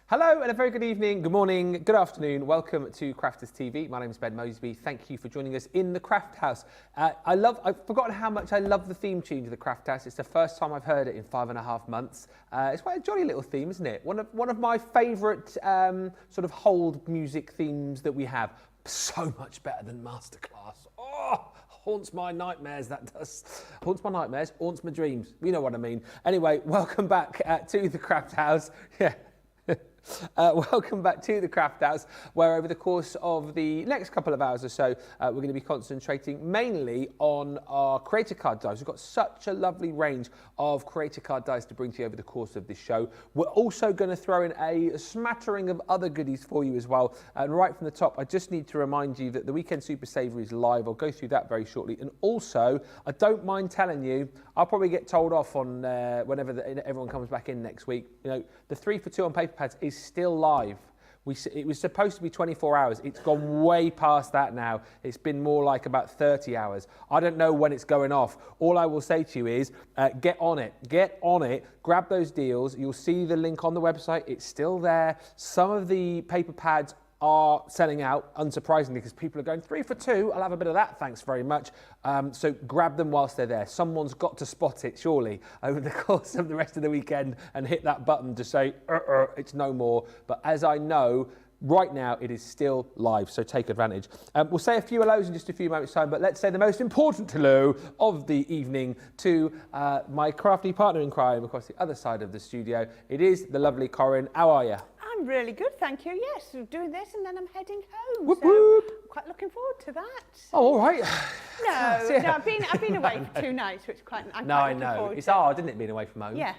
Hello and a very good evening, good morning, good afternoon. Welcome to Crafters TV. My name is Ben Moseby. Thank you for joining us in the Craft House. I've forgotten how much I love the theme tune to the Craft House. It's the first time I've heard it in 5.5 months. It's quite a jolly little theme, isn't it? One of my favourite sort of hold music themes that we have. So much better than Masterclass. Oh! Haunts my nightmares, that does. Haunts my nightmares, haunts my dreams. You know what I mean. Anyway, welcome back to the Craft House. Yeah. Welcome back to the Craft House, where over the course of the next couple of hours or so, we're going to be concentrating mainly on our creator card dies. We've got such a lovely range of creator card dies to bring to you over the course of this show. We're also going to throw in a smattering of other goodies for you as well. And right from the top, I just need to remind you that the Weekend Super Saver is live. I'll go through that very shortly. And also, I don't mind telling you, I'll probably get told off on whenever everyone comes back in next week. You know, the 3 for 2 on paper pads is still live. It was supposed to be 24 hours. It's gone way past that now. It's been more like about 30 hours. I don't know when it's going off. All I will say to you is get on it. Get on it. Grab those deals. You'll see the link on the website. It's still there. Some of the paper pads are selling out, unsurprisingly, because people are going 3 for 2. I'll have a bit of that, thanks very much. So grab them whilst they're there. Someone's got to spot it, surely, over the course of the rest of the weekend and hit that button to say, it's no more. But as I know, right now it is still live, so take advantage. We'll say a few hellos in just a few moments' time, but let's say the most important hello of the evening to my crafty partner in crime across the other side of the studio. It is the lovely Corrine. How are you? I'm really good, thank you. Yes, we're doing this and then I'm heading home. Whoop, so whoop. I'm quite looking forward to that. Oh, all right. No, I've been away for 2 nights, which I'm no, quite I looking know. forward It's to. hard, isn't it, being away from home? Yeah.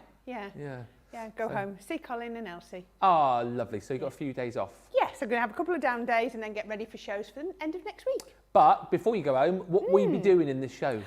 Go home, see Colin and Elsie. Oh, lovely. So you've got a few days off. Yes, I'm going to have a couple of down days and then get ready for shows for the end of next week. But before you go home, what will you be doing in this show?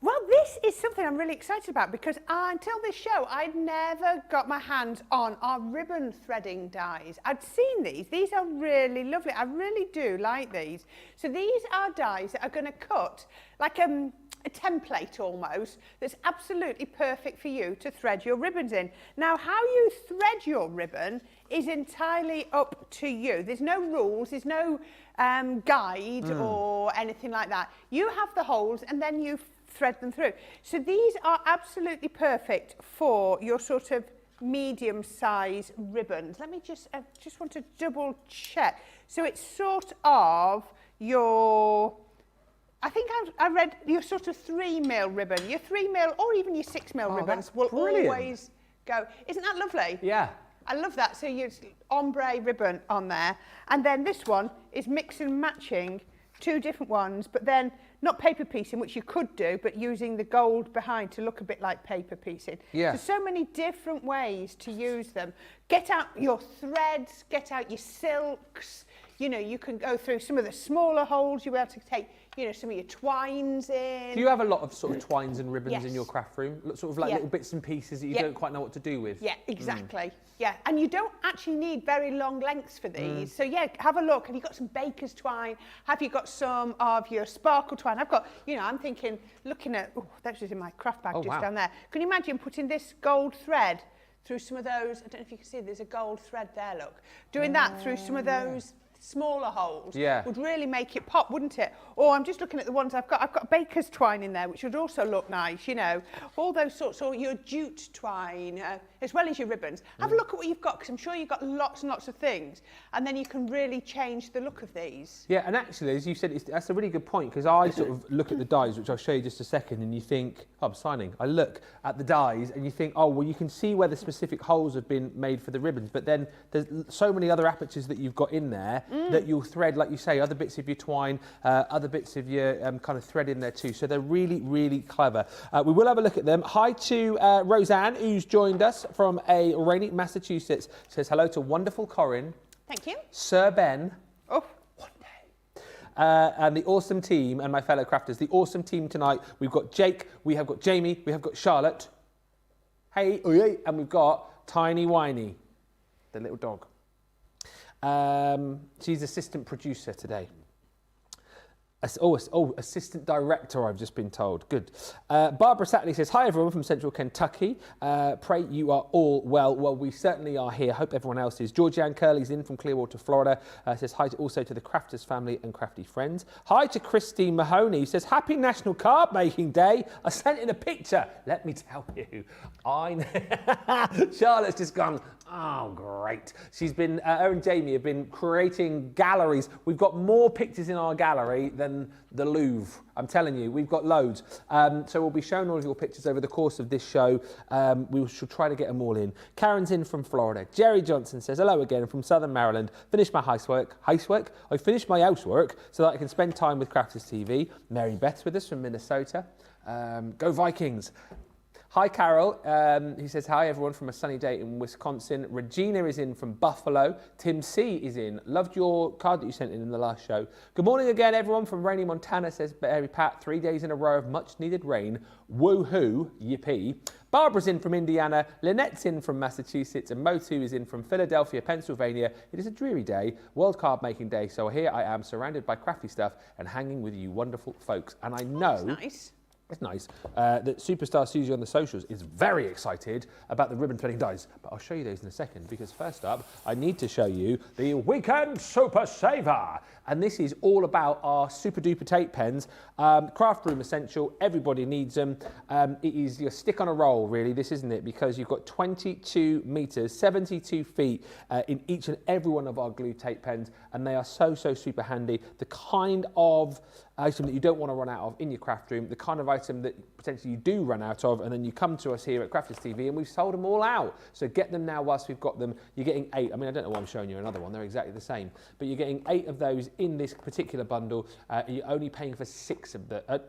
Well, this is something I'm really excited about because until this show, I'd never got my hands on our ribbon threading dies. I'd seen these. These are really lovely. I really do like these. So these are dies that are going to cut like a template almost that's absolutely perfect for you to thread your ribbons in. Now, how you thread your ribbon is entirely up to you. There's no rules. There's no guide or anything like that. You have the holes and then you thread them through. So these are absolutely perfect for your sort of medium size ribbons. Let me just want to double check. So it's sort of your, I think I read your sort of 3mm ribbon, your 3mm or even your 6mm ribbons will always go. Isn't that lovely? Yeah. I love that. So you ombre ribbon on there. And then this one is mix and matching 2 different ones, but then not paper piecing, which you could do, but using the gold behind to look a bit like paper piecing. Yeah. So many different ways to use them. Get out your threads, get out your silks. You know, you can go through some of the smaller holes. You'll be able to take, you know, some of your twines in. Do you have a lot of sort of twines and ribbons in your Yes. craft room? Sort of like little bits and pieces that you don't quite know what to do with? Yeah, exactly. Yeah, and you don't actually need very long lengths for these. So yeah, have a look. Have you got some baker's twine? Have you got some of your sparkle twine? I've got, you know, I'm thinking, looking at, oh, that's just in my craft bag just down there. Can you imagine putting this gold thread through some of those? I don't know if you can see, there's a gold thread there, look. Doing that through some of those smaller holes would really make it pop, wouldn't it? Or I'm just looking at the ones I've got baker's twine in there, which would also look nice, you know, all those sorts, or your jute twine, as well as your ribbons. Have a look at what you've got, because I'm sure you've got lots and lots of things, and then you can really change the look of these. Yeah, and actually, as you said, that's a really good point, because I sort of look at the dies, which I'll show you just a second, and you think, oh, I'm signing. I look at the dies, and you think, oh, well, you can see where the specific holes have been made for the ribbons, but then there's so many other apertures that you've got in there that you'll thread, like you say, other bits of your twine, other bits of your kind of thread in there too. So they're really, really clever. We will have a look at them. Hi to Roseanne, who's joined us from a rainy Massachusetts. Says hello to wonderful Corrine. Thank you. Sir Ben. Oh. One day. And the awesome team and my fellow crafters. The awesome team tonight. We've got Jake, we have got Jamie, we have got Charlotte. Hey, and we've got Tiny Whiny, the little dog. She's assistant producer today. Assistant Director, I've just been told. Good. Barbara Satley says, hi everyone from Central Kentucky. Pray you are all well. Well, we certainly are here. Hope everyone else is. Georgianne Curley's in from Clearwater, Florida. Says hi also to the Crafters family and crafty friends. Hi to Christine Mahoney, who says, happy National Card Making Day. I sent in a picture. Let me tell you, Charlotte's just gone, oh, great. She's been, her and Jamie have been creating galleries. We've got more pictures in our gallery than the Louvre. I'm telling you, we've got loads. So we'll be showing all of your pictures over the course of this show. We shall try to get them all in. Karen's in from Florida. Jerry Johnson says, hello again from Southern Maryland. Finished my housework. I finished my housework so that I can spend time with Crafters TV. Mary Beth's with us from Minnesota. Go Vikings. Hi, Carol. He says, hi, everyone, from a sunny day in Wisconsin. Regina is in from Buffalo. Tim C is in. Loved your card that you sent in the last show. Good morning again, everyone, from rainy Montana, says Barry Pat. 3 days in a row of much-needed rain. Woohoo, yippee. Barbara's in from Indiana. Lynette's in from Massachusetts. And Motu is in from Philadelphia, Pennsylvania. It is a dreary day, World Card Making Day. So here I am, surrounded by crafty stuff and hanging with you wonderful folks. And I know... That's nice. It's nice that Superstar Susie on the socials is very excited about the ribbon threading dies. But I'll show you those in a second, because first up, I need to show you the Weekend Super Saver. And this is all about our super duper tape pens. Craft room essential, everybody needs them. It is your stick on a roll, really, this, isn't it? Because you've got 22 meters, 72 feet in each and every one of our glue tape pens. And they are so super handy. The kind of item that you don't want to run out of in your craft room, the kind of item that potentially you do run out of, and then you come to us here at Crafters TV and we've sold them all out. So get them now whilst we've got them. You're getting 8. I mean, I don't know why I'm showing you another one. They're exactly the same. But you're getting 8 of those in this particular bundle. You're only paying for 6 of the...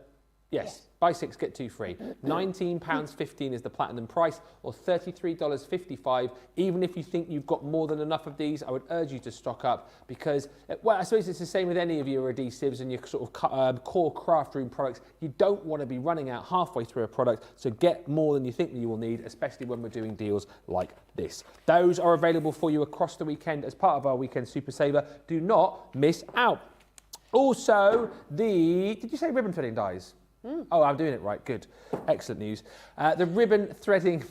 Yes, buy 6, get 2 free. £19.15 is the platinum price, or $33.55. Even if you think you've got more than enough of these, I would urge you to stock up, because, well, I suppose it's the same with any of your adhesives and your sort of core craft room products. You don't want to be running out halfway through a product, so get more than you think that you will need, especially when we're doing deals like this. Those are available for you across the weekend as part of our Weekend Super Saver. Do not miss out. Also, did you say ribbon threading dies? Oh, I'm doing it right. Good. Excellent news. The ribbon threading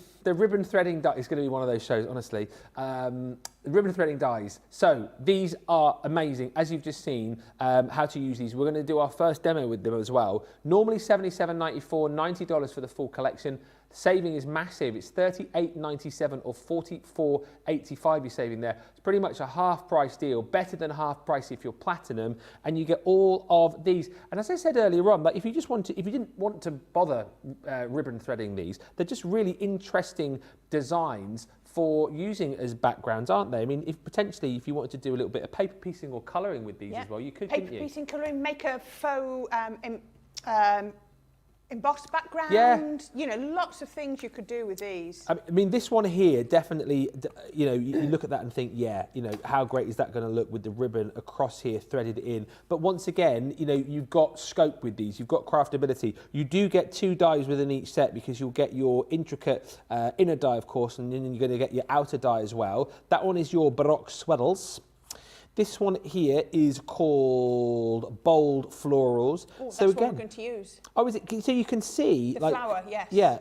die is going to be one of those shows, honestly. The ribbon threading dies. So these are amazing. As you've just seen, how to use these. We're going to do our first demo with them as well. Normally $77.94, $90 for the full collection. Saving is massive. It's $38.97 or $44.85 you're saving there. It's pretty much a half price deal, better than half price if you're platinum, and you get all of these. And as I said earlier on, like if you didn't want to bother ribbon threading these, they're just really interesting designs for using as backgrounds, aren't they? I mean, if you wanted to do a little bit of paper piecing or colouring with these as well, you could, couldn't you? Paper piecing, colouring, make a faux embossed background, you know, lots of things you could do with these. I mean, this one here, definitely, you know, you look at that and think, yeah, you know, how great is that going to look with the ribbon across here threaded in? But once again, you know, you've got scope with these, you've got craftability. You do get 2 dies within each set, because you'll get your intricate inner die, of course, and then you're going to get your outer die as well. That one is your Baroque Swaddles. This one here is called Bold Florals. Oh, that's what we're going to use. Oh, is it? So you can see... The flower, yes. Yeah,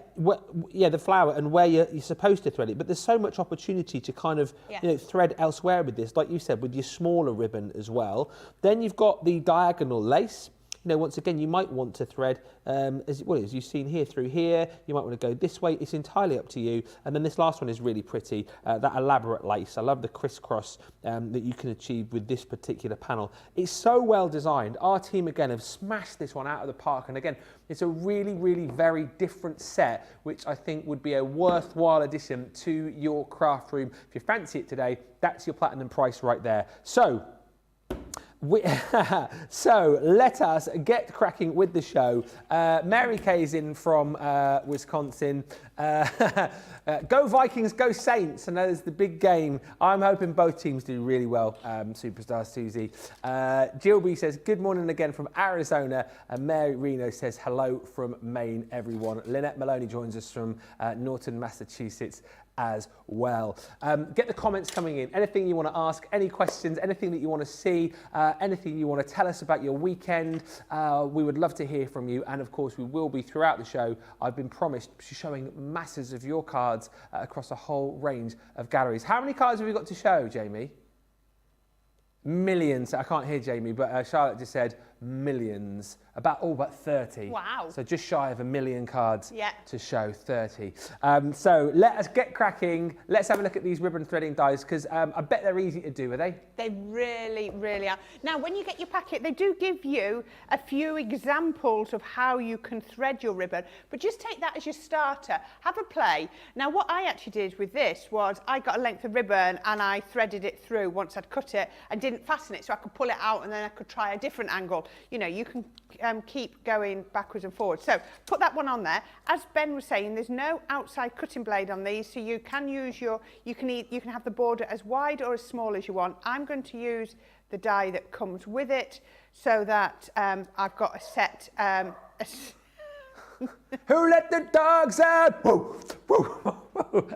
the flower and where you're supposed to thread it. But there's so much opportunity to kind of you know, thread elsewhere with this, like you said, with your smaller ribbon as well. Then you've got the diagonal lace. You know, once again, you might want to thread, as you've seen here, through here. You might want to go this way. It's entirely up to you. And then this last one is really pretty, that elaborate lace. I love the crisscross that you can achieve with this particular panel. It's so well designed. Our team, again, have smashed this one out of the park. And again, it's a really, really very different set, which I think would be a worthwhile addition to your craft room. If you fancy it today, that's your platinum price right there. So let us get cracking with the show. Mary Kay's in from Wisconsin. Go Vikings, go Saints. I know there's the big game. I'm hoping both teams do really well, Superstar Susie. Jill B says, good morning again from Arizona. And Mary Reno says, hello from Maine, everyone. Lynette Maloney joins us from Norton, Massachusetts. as well. Get the comments coming in. Anything you want to ask, any questions, anything that you want to see, anything you want to tell us about your weekend, we would love to hear from you. And of course, we will be throughout the show. I've been promised showing masses of your cards across a whole range of galleries. How many cards have we got to show, Jamie? Millions. I can't hear Jamie, but Charlotte just said millions. About 30. Wow. So just shy of 1 million cards Yeah. to show, 30. So let us get cracking. Let's have a look at these ribbon threading dies, because I bet they're easy to do, are they? They really, really are. Now, when you get your packet, they do give you a few examples of how you can thread your ribbon, but just take that as your starter. Have a play. Now, what I actually did with this was I got a length of ribbon and I threaded it through once I'd cut it and didn't fasten it, so I could pull it out and then I could try a different angle. You know, you can keep going backwards and forwards. So put that one on there. As Ben was saying, there's no outside cutting blade on these, so you can use you can have the border as wide or as small as you want. I'm going to use the die that comes with it, so that I've got a set. Who let the dogs out? Whoa, whoa, whoa.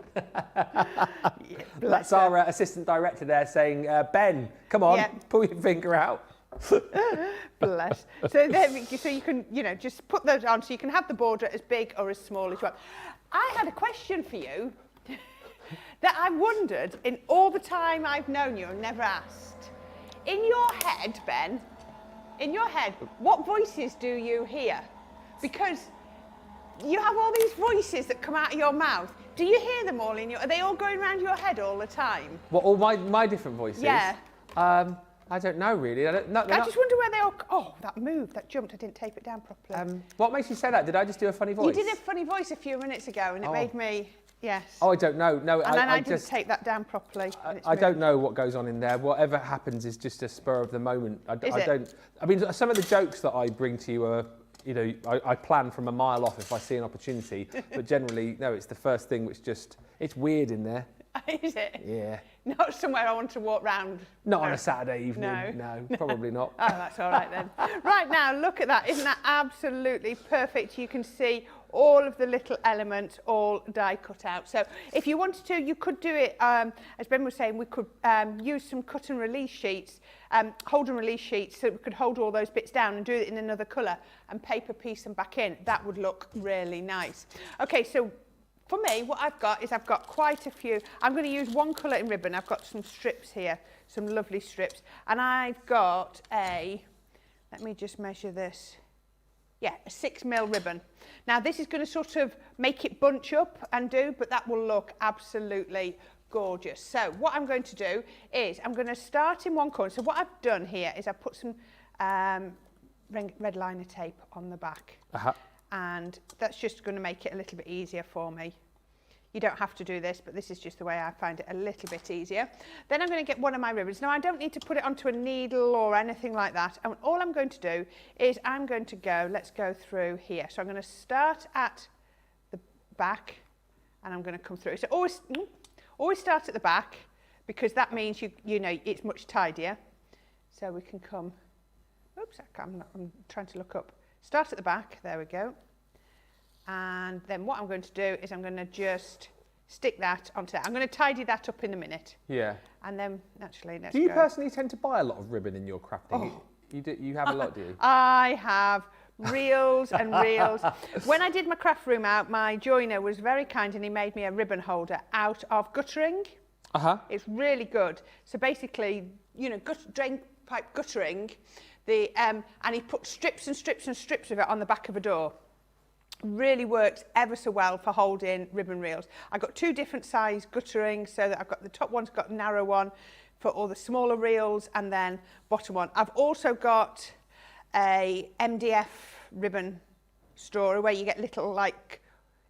That's our assistant director there saying, Ben, come on, pull your finger out. Bless. So you can, just put those on, so you can have the border as big or as small as you want. I had a question for you that I wondered in all the time I've known you and never asked. In your head, Ben, what voices do you hear? Because you have all these voices that come out of your mouth. Do you hear them all are they all going around your head all the time? What, all my different voices? Yeah. I don't know really. I just wonder where they all... Oh, that moved, that jumped. I didn't tape it down properly. What makes you say that? Did I just do a funny voice? You did a funny voice a few minutes ago and it made me... Yes. Oh, I don't know. No, and then I didn't tape that down properly. I don't know what goes on in there. Whatever happens is just a spur of the moment. I mean, some of the jokes that I bring to you are... I plan from a mile off if I see an opportunity, but generally, no, it's the first thing which it's weird in there. Is it? Yeah. Not somewhere I want to walk round. Not on a Saturday evening. No, probably not. Oh, that's all right then. Right now, look at that. Isn't that absolutely perfect? You can see all of the little elements all die cut out. So if you wanted to, you could do it, as Ben was saying, we could use some cut and release sheets, hold and release sheets, so we could hold all those bits down and do it in another colour and paper piece them back in. That would look really nice. Okay, so for me, what I've got quite a few. I'm going to use one colour in ribbon. I've got some strips here, some lovely strips. And I've got let me just measure this. Yeah, a 6mm ribbon. Now, this is going to sort of make it bunch up and but that will look absolutely gorgeous. So what I'm going to do is I'm going to start in one corner. So what I've done here is I've put some red liner tape on the back. And that's just going to make it a little bit easier for me. You don't have to do this, but this is just the way I find it a little bit easier. Then I'm going to get one of my ribbons. Now, I don't need to put it onto a needle or anything like that. And all I'm going to do is I'm going to let's go through here. So I'm going to start at the back and I'm going to come through. So always start at the back, because that means it's much tidier. So we can come, I'm trying to look up. Start at the back, there we go. And then what I'm going to do is I'm going to just stick that onto that. I'm going to tidy that up in a minute. Yeah. And then, actually, let's go. Do you personally tend to buy a lot of ribbon in your crafting? Oh. You have a lot, do you? I have reels and reels. When I did my craft room out, my joiner was very kind and he made me a ribbon holder out of guttering. It's really good. So basically, drain pipe guttering, and he put strips and strips and strips of it on the back of a door. Really works ever so well for holding ribbon reels. I've got 2 different size guttering, so that I've got the top one's got a narrow one for all the smaller reels, and then bottom one. I've also got a MDF ribbon storer where you get little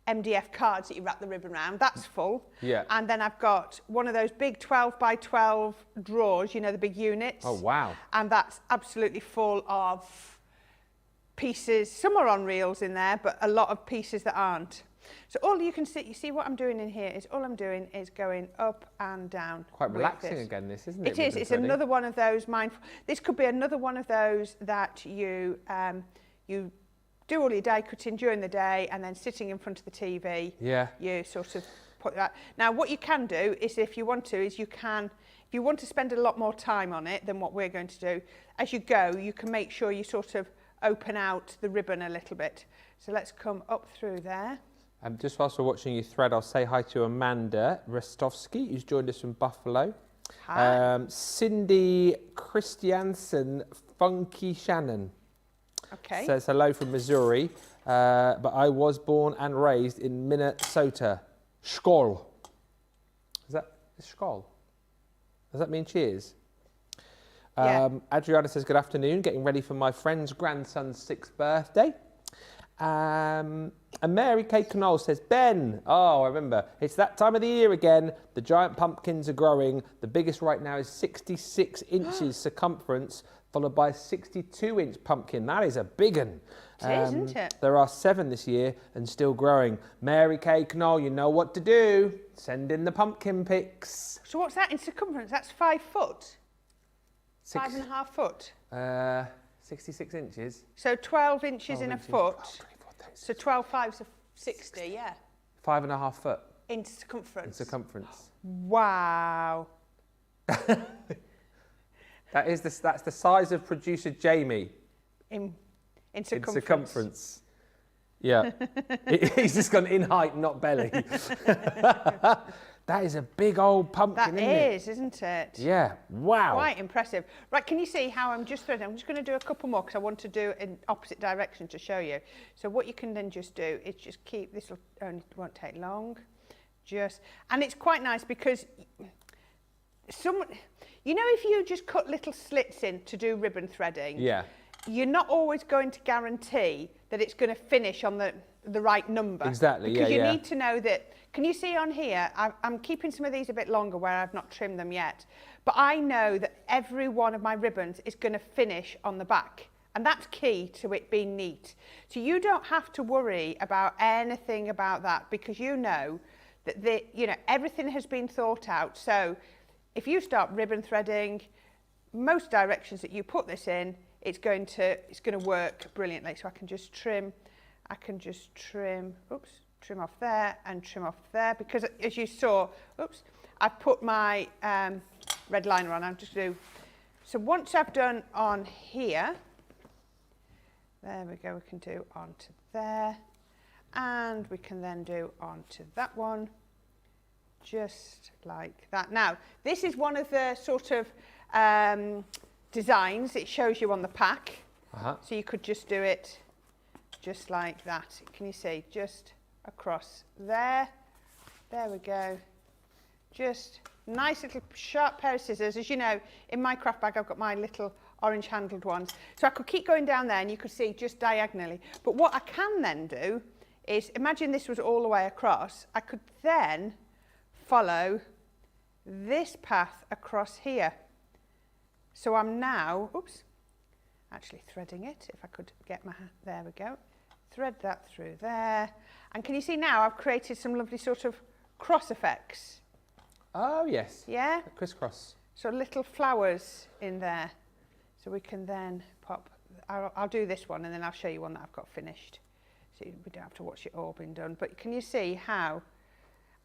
MDF cards that you wrap the ribbon around. That's full. Yeah. And then I've got one of those big 12 by 12 drawers, the big units. Oh, wow. And that's absolutely full of pieces. Some are on reels in there, but a lot of pieces that aren't. So all you can see, what I'm doing in here is all I'm doing is going up and down. Quite relaxing again, this, isn't it? It is. It's another one of those mindful. This could be another one of those that you do all your die cutting during the day, and then sitting in front of the TV. Yeah. You sort of put that. Now, what you can do is, if you want to, if you want to spend a lot more time on it than what we're going to do, as you go, you can make sure you sort of open out the ribbon a little bit. So let's come up through there. Just whilst we're watching you thread, I'll say hi to Amanda Rostovsky, who's joined us from Buffalo. Hi. Cindy Christiansen, Funky Shannon. Okay. Says hello from Missouri, but I was born and raised in Minnesota. Skol. Is that Skol? Does that mean cheers? Yeah. Adriana says, good afternoon, getting ready for my friend's grandson's 6th birthday. And Mary Kate Knoll says, Ben, oh, I remember, it's that time of the year again. The giant pumpkins are growing. The biggest right now is 66 inches circumference, followed by a 62-inch pumpkin. That is a big one. It is, isn't it? There are 7 this year and still growing. Mary Kay Knoll, you know what to do. Send in the pumpkin pics. So what's that in circumference? That's 5 foot? 5.5 foot? 66 inches. So 12 inches 12 in inches. a foot. Oh, 24, 36. So 12 fives are 60, yeah. 5.5 foot In circumference. in circumference. Wow. That's the size of producer Jamie. In In circumference. circumference. Yeah. He's just gone in height, not belly. That is a big old pumpkin, That isn't it? is, isn't it? Yeah. Wow. Quite impressive. Right, can you see how I'm just threading? I'm just going to do a couple more because I want to do in opposite direction to show you. So what you can then just do is just keep, this won't take long. And it's quite nice because you know, if you just cut little slits in to do ribbon threading, Yeah. you're not always going to guarantee that it's going to finish on the right number. Exactly, because yeah, you need to know that. Can you see on here, I'm keeping some of these a bit longer where I've not trimmed them yet, but I know that every one of my ribbons is going to finish on the back, and that's key to it being neat. So you don't have to worry about anything about that, because you know that everything has been thought out. So if you start ribbon threading, most directions that you put this in, it's going to work brilliantly. So I can just trim, oops, trim off there and trim off there, because as you saw, oops, I've put my red liner on. So once I've done on here, there we go, we can do onto there, and we can then do onto that one, just like that. Now, this is one of the sort of designs it shows you on the pack. So you could just do it just like that. Can you see? Just across there. There we go. Just nice little sharp pair of scissors. As you know, in my craft bag, I've got my little orange handled ones. So I could keep going down there and you could see just diagonally. But what I can then do is, imagine this was all the way across. I could then follow this path across here. So I'm now, oops, actually threading it. If I could get my, there we go. Thread that through there. And can you see now I've created some lovely sort of cross effects? Oh, yes. Yeah? Crisscross. So little flowers in there. So we can then pop, I'll do this one and then I'll show you one that I've got finished. So we don't have to watch it all being done. But can you see how?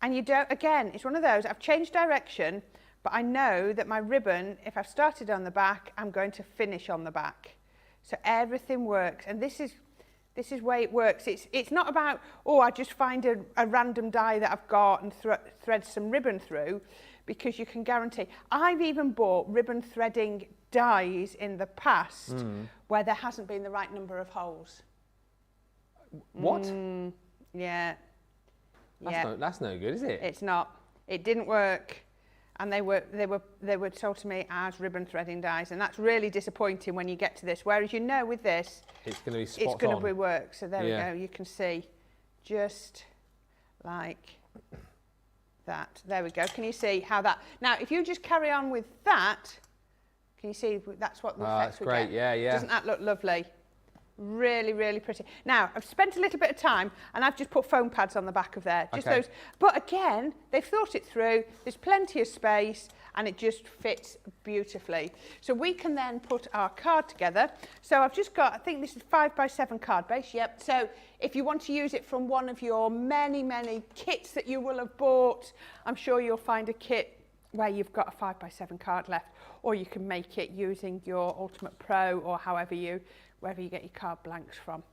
And you don't, again, it's one of those, I've changed direction, but I know that my ribbon, if I've started on the back, I'm going to finish on the back. So everything works. And this is where it works. It's not about, oh, I just find a random die that I've got and thread some ribbon through, because you can guarantee. I've even bought ribbon threading dies in the past where there hasn't been the right number of holes. What? Yeah. That's no good, is it? It's not. It didn't work. And they were sold to me as ribbon threading dies, and that's really disappointing when you get to this. Whereas with this, it's going to be spot on. It's going to be work. So there we go. You can see, just like that. There we go. Can you see how that? Now, if you just carry on with that, can you see that's what the effects we get? Yeah. Doesn't that look lovely? Really, really pretty. Now, I've spent a little bit of time and I've just put foam pads on the back of there. Just Okay. those. But again, they've thought it through. There's plenty of space and it just fits beautifully. So we can then put our card together. So I've just got, I think this is 5x7 card base. Yep. So if you want to use it from one of your many, many kits that you will have bought, I'm sure you'll find a kit where you've got a 5x7 card left, or you can make it using your Ultimate Pro or wherever you get your card blanks from.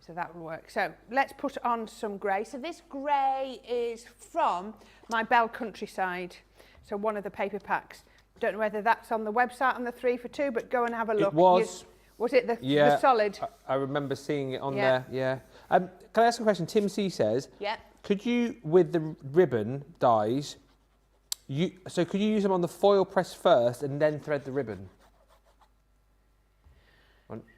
So that will work. So let's put on some grey. So this grey is from my Bell Countryside. So one of the paper packs. Don't know whether that's on the website on the 3 for 2, but go and have a look. It was. Was it the solid? I remember seeing it on there, yeah. Can I ask a question? Tim C says, could you, with the ribbon dies, could you use them on the foil press first and then thread the ribbon?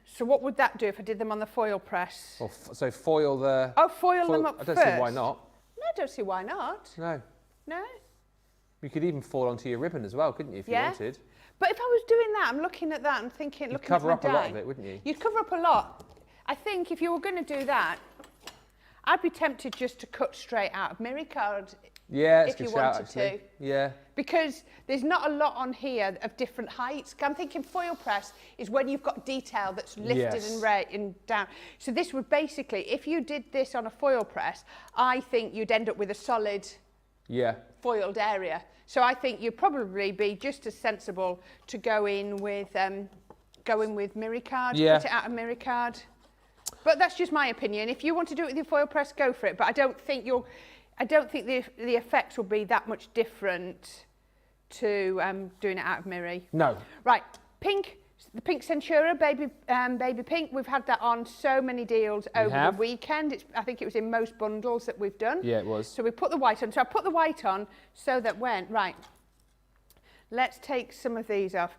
So what would that do if I did them on the foil press? Or so foil the... Oh, foil them up I first? don't see why not. No, I don't see why not. No. No? You could even foil onto your ribbon as well, couldn't you, if you wanted? But if I was doing that, I'm looking at that and thinking... You'd cover up a lot of it, wouldn't you? You'd cover up a lot. I think if you were going to do that, I'd be tempted just to cut straight out of mirror card. Yeah, if you wanted to. Yeah. Because there's not a lot on here of different heights. I'm thinking foil press is when you've got detail that's lifted and down. So this would basically, if you did this on a foil press, I think you'd end up with a solid foiled area. So I think you'd probably be just as sensible to go in with mirror card, cut it out of mirror card. But that's just my opinion. If you want to do it with your foil press, go for it. But I don't think the effects will be that much different to doing it out of mirror. No. Right, pink, the pink Centura, baby pink. We've had that on so many deals over the weekend. I think it was in most bundles that we've done. Yeah, it was. So we put the white on. So I put the white on so that let's take some of these off.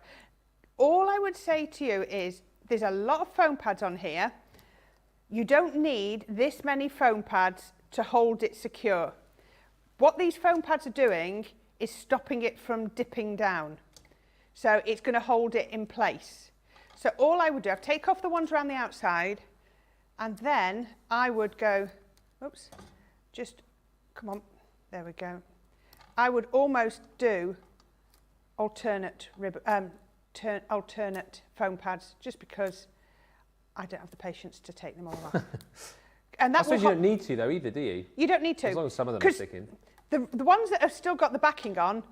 All I would say to you is there's a lot of foam pads on here. You don't need this many foam pads to hold it secure. What these foam pads are doing is stopping it from dipping down. So it's going to hold it in place. So all I would do, I'd take off the ones around the outside, and then I would go, come on, there we go. I would almost do alternate foam pads, just because I don't have the patience to take them all off. And I suppose you don't need to though either, do you? You don't need to. As long as some of them are sticking. The ones that have still got the backing on,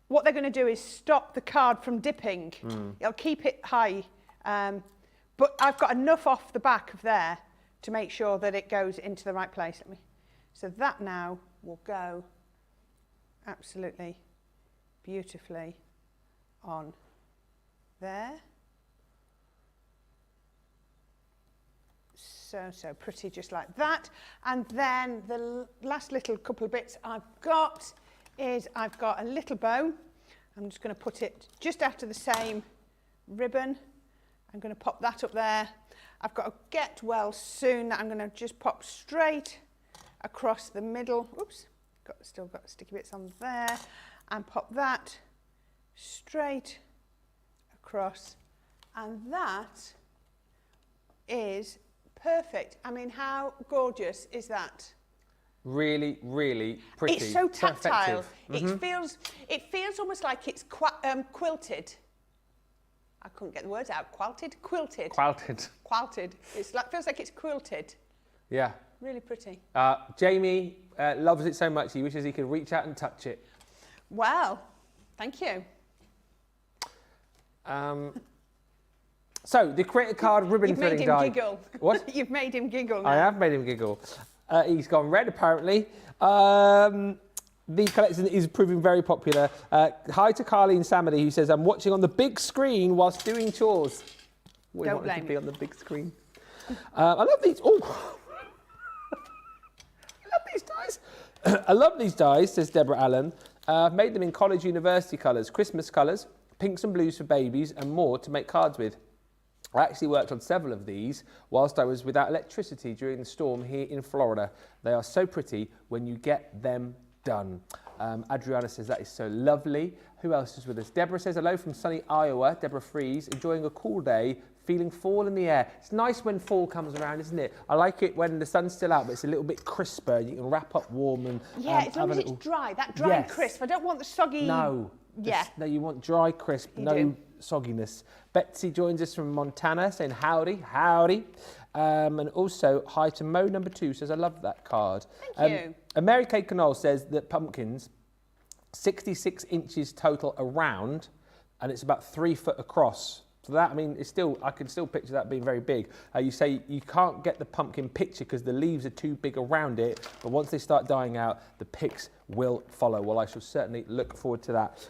what they're going to do is stop the card from dipping. It'll keep it high. But I've got enough off the back of there to make sure that it goes into the right place. So that now will go absolutely beautifully on there. So pretty, just like that. And then the last little couple of bits I've got is I've got a little bow. I'm just going to put it just after the same ribbon. I'm going to pop that up there. I've got a get well soon that I'm going to just pop straight across the middle. Oops, still got sticky bits on there. And pop that straight across. And that is perfect. I mean, how gorgeous is that? Really, really pretty. It's so tactile. It feels almost like it's quilted. I couldn't get the words out. Quilted. It's like, feels like it's quilted. Yeah. Really pretty. Jamie loves it so much he wishes he could reach out and touch it. Well, thank you. So, the credit card ribbon threading die. You've made him giggle. What? You've made him giggle now. I have made him giggle. He's gone red, apparently. The collection is proving very popular. Hi to Carleen Samady, who says, I'm watching on the big screen whilst doing chores. Don't blame to be on the big screen. I love these. Oh, I love these dies. I love these dies, says Deborah Allen. I've made them in college university colours, Christmas colours, pinks and blues for babies, and more to make cards with. I actually worked on several of these whilst I was without electricity during the storm here in Florida. They are so pretty when you get them done. Adriana says that is so lovely. Who else is with us? Deborah says hello from sunny Iowa. Deborah Fries, enjoying a cool day feeling fall in the air. It's nice when fall comes around, isn't it? I like it when the sun's still out, but it's a little bit crisper. You can wrap up warm and yeah, as long as it's dry, that dry and crisp. I don't want the soggy. No. Yeah. No, you want dry, crisp, no sogginess. Betsy joins us from Montana, saying howdy, howdy. And also, hi to Mo number 2, says, I love that card. Thank you. And Mary Kay Canol says that pumpkins, 66 inches total around, and it's about 3 foot across. So that, I mean, it's still, I can still picture that being very big. You say you can't get the pumpkin picture because the leaves are too big around it, but once they start dying out, the pics will follow. Well, I shall certainly look forward to that.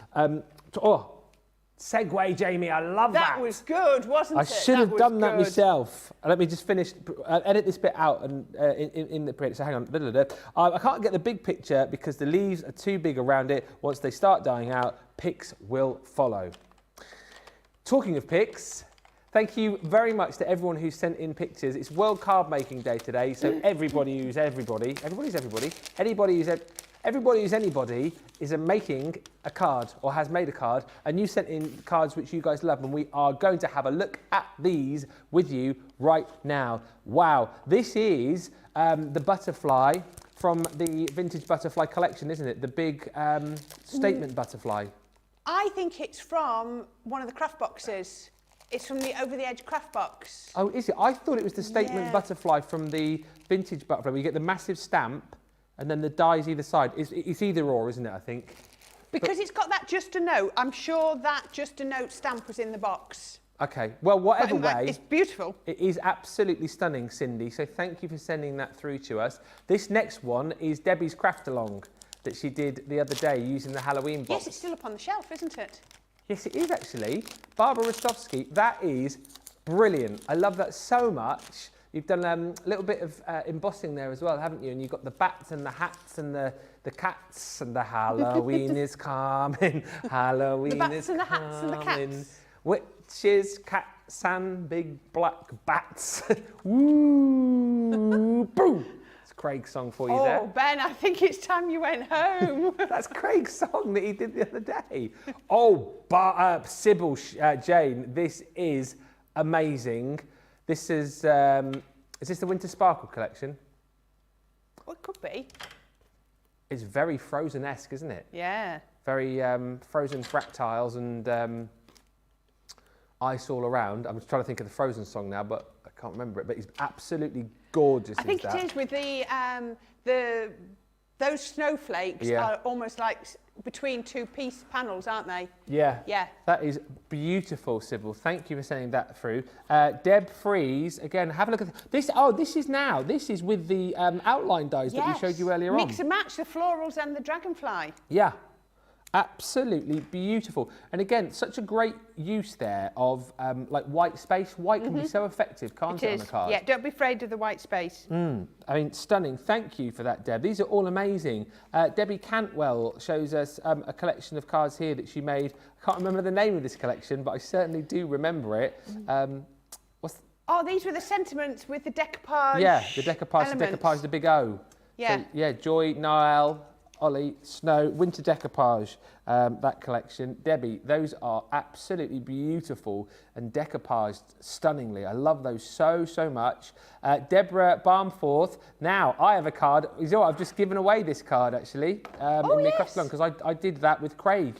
Segue, Jamie, I love that. That was good, wasn't it? I should have done that myself. Let me just finish, edit this bit out and in the print. So hang on. I can't get the big picture because the leaves are too big around it. Once they start dying out, pics will follow. Talking of pics, thank you very much to everyone who sent in pictures. It's World Card Making Day today, so everybody who's everybody, everybody's everybody, everybody who's anybody is making a card or has made a card, and you sent in cards which you guys love, and we are going to have a look at these with you right now. Wow, this is the butterfly from the Vintage Butterfly collection, isn't it? The big statement butterfly. I think it's from one of the craft boxes. It's from the Over the Edge craft box. Oh, is it? I thought it was the statement butterfly from the Vintage Butterfly, where you get the massive stamp and then the dies either side. It's either or, isn't it, I think? Because it's got that Just a Note. I'm sure that Just a Note stamp was in the box. Okay, well, whatever way. It's beautiful. It is absolutely stunning, Cindy, so thank you for sending that through to us. This next one is Debbie's Craft Along that she did the other day using the Halloween box. Yes, it's still up on the shelf, isn't it? Yes, it is actually. Barbara Rostovsky, that is brilliant. I love that so much. You've done a little bit of embossing there as well, haven't you? And you've got the bats and the hats and the cats and the Halloween is coming. Halloween the bats is and the hats and the cats. Witches, cats and big black bats. Woo! Boom! It's Craig's song for you there. Oh, Ben, I think it's time you went home. That's Craig's song that he did the other day. Oh, Sybil Jane, this is amazing. This is this the Winter Sparkle collection? Well, it could be. It's very Frozen-esque, isn't it? Yeah. Very Frozen fractals and ice all around. I'm just trying to think of the Frozen song now, but I can't remember it. But it's absolutely gorgeous. I think it is with the those snowflakes are almost like between two piece panels, aren't they? Yeah. Yeah. That is beautiful, Sybil. Thank you for sending that through. Deb Freeze, again, have a look at this. Oh, this is with the outline dies that we showed you earlier on. Mix and match the florals and the dragonfly. Yeah. Absolutely beautiful. And again, such a great use there of like white space. White can be so effective, can't it, on a card? Yeah, don't be afraid of the white space. I mean, stunning. Thank you for that, Deb. These are all amazing. Debbie Cantwell shows us a collection of cards here that she made. I can't remember the name of this collection, but I certainly do remember it. Oh, these were the sentiments with the decoupage. Yeah, the decoupage, elements. the big O. Yeah. So, yeah, Joy, Niall, Ollie, Snow, Winter Decoupage, that collection. Debbie, those are absolutely beautiful and decoupaged stunningly. I love those so, so much. Deborah Barmforth. Now, I have a card. You know what, I've just given away this card, actually, in the Craft Along, because I did that with Craig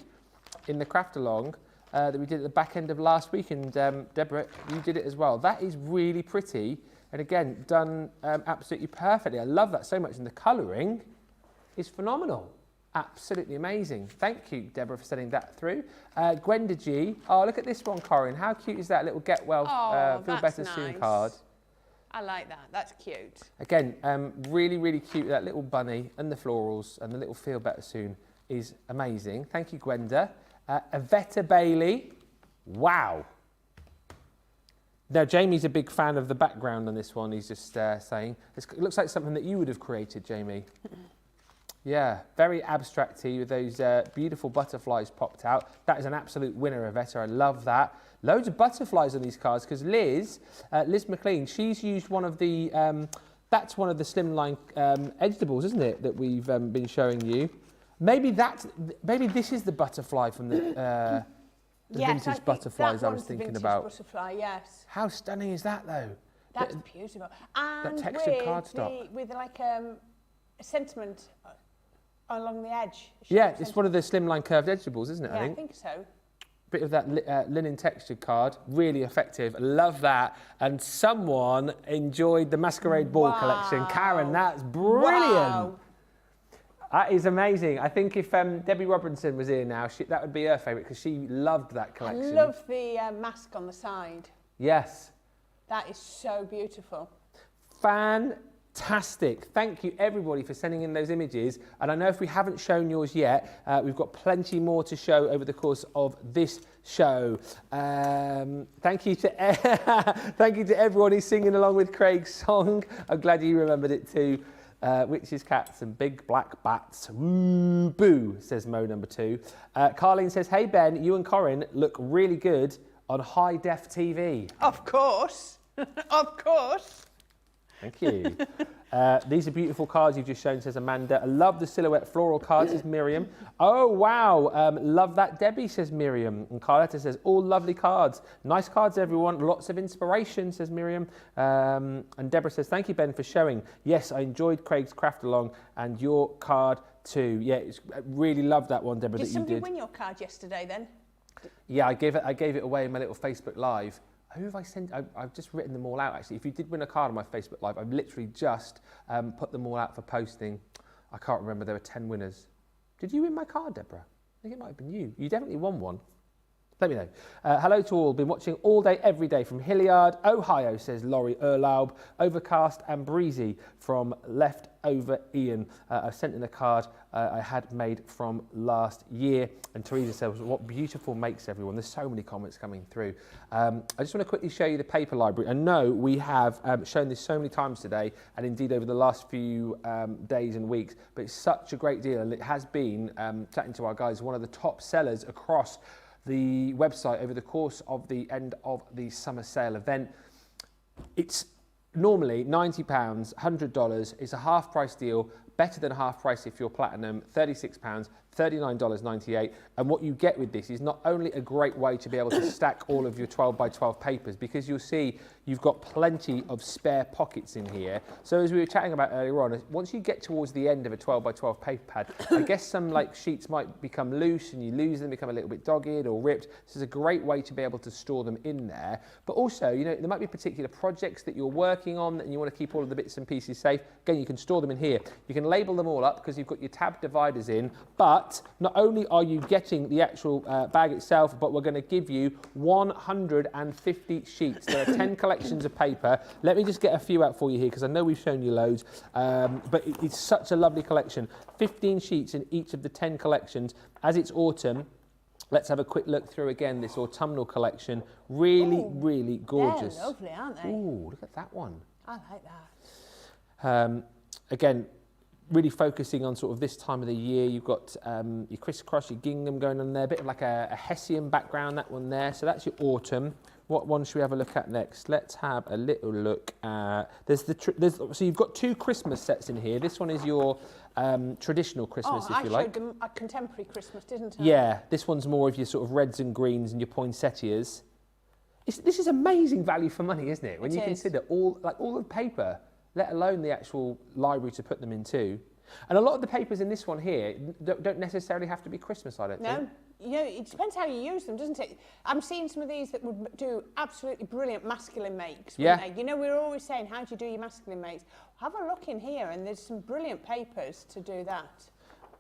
in the Craft Along that we did at the back end of last week. And Deborah, you did it as well. That is really pretty. And again, done absolutely perfectly. I love that so much. And the colouring is phenomenal. Absolutely amazing. Thank you, Deborah, for sending that through. Gwenda G. Oh, look at this one, Corrine. How cute is that little get well, feel better soon card? I like that. That's cute. Again, really, really cute. That little bunny and the florals and the little feel better soon is amazing. Thank you, Gwenda. Avetta Bailey. Wow. Now, Jamie's a big fan of the background on this one. He's just saying. It looks like something that you would have created, Jamie. Yeah, very abstracty with those beautiful butterflies popped out. That is an absolute winner, Avetta. I love that. Loads of butterflies on these cards because Liz McLean, she's used one of the, that's one of the slimline editables, isn't it, that we've been showing you. Maybe this is the butterfly from the, the Yes, I vintage think butterflies that I was one's the thinking vintage about. butterfly, yes. How stunning is that though? That's beautiful. And textured with cardstock. with like a sentiment along the edge. Yeah, it's one of the slimline curved edgeables, isn't it? Yeah, I think. so. Bit of that linen textured card, really effective. Love that. And someone enjoyed the Masquerade Ball collection. Karen, that's brilliant. Wow. That is amazing. I think if Debbie Robinson was here now, that would be her favourite because she loved that collection. I love the mask on the side. Yes. That is so beautiful. Fantastic. Thank you everybody for sending in those images. And I know if we haven't shown yours yet, we've got plenty more to show over the course of this show. Thank you to thank you to everyone who's singing along with Craig's song. I'm glad you remembered it too. Witches, cats and big black bats. Woo boo, says Mo number 2. Carlene says, hey Ben, you and Corrine look really good on high def TV. Of course. Of course. Thank you. These are beautiful cards you've just shown, says Amanda. I love the silhouette floral cards, says Miriam. Oh, wow. Love that, Debbie, says Miriam. And Carletta says, all lovely cards. Nice cards, everyone. Lots of inspiration, says Miriam. And Deborah says, thank you, Ben, for showing. Yes, I enjoyed Craig's craft along and your card too. Yeah, I really love that one, Deborah, Did somebody win your card yesterday then? Yeah, I gave it away in my little Facebook Live. Who have I sent? I've just written them all out, actually. If you did win a card on my Facebook Live, I've literally just put them all out for posting. I can't remember. There were 10 winners. Did you win my card, Deborah? I think it might have been you. You definitely won one. Let me know. Hello to all. Been watching all day, every day from Hilliard, Ohio, says Laurie Erlaub. Overcast and breezy from Leftover Ian. I sent in a card I had made from last year. And Teresa says, what beautiful makes, everyone. There's so many comments coming through. I just want to quickly show you the paper library. I know we have shown this so many times today, and indeed over the last few days and weeks, but it's such a great deal. And it has been, chatting to our guys, one of the top sellers across the website over the course of the end of the summer sale event. It's normally £90, $100. It's a half price deal, better than half price if you're platinum, £36, $39.98. And what you get with this is not only a great way to be able to stack all of your 12 by 12 papers, because you'll see you've got plenty of spare pockets in here. So as we were chatting about earlier on, once you get towards the end of a 12 by 12 paper pad, I guess some like sheets might become loose and you lose them, become a little bit dogged or ripped. This is a great way to be able to store them in there. But also, you know, there might be particular projects that you're working on and you want to keep all of the bits and pieces safe. Again, you can store them in here. You can label them all up because you've got your tab dividers in, but not only are you getting the actual bag itself, but we're going to give you 150 sheets. There are 10 collections of paper. Let me just get a few out for you here because I know we've shown you loads, but it's such a lovely collection. 15 sheets in each of the 10 collections. As it's autumn, let's have a quick look through again this autumnal collection. Really, really gorgeous. They're lovely, aren't they? Ooh, look at that one. I like that. Again, really focusing on sort of this time of the year. You've got your crisscross, your gingham going on there, a bit of like a Hessian background, that one there. So that's your autumn. What one should we have a look at next? Let's have a little look at, so you've got 2 Christmas sets in here. This one is your traditional Christmas, if you like. I showed them a contemporary Christmas, didn't I? Yeah, this one's more of your sort of reds and greens and your poinsettias. This is amazing value for money, isn't it? When you consider all the paper, let alone the actual library to put them into. And a lot of the papers in this one here don't necessarily have to be Christmas, I don't think. No, you know, it depends how you use them, doesn't it? I'm seeing some of these that would do absolutely brilliant masculine makes, wouldn't they? You know, we're always saying, how do you do your masculine makes? Have a look in here, and there's some brilliant papers to do that.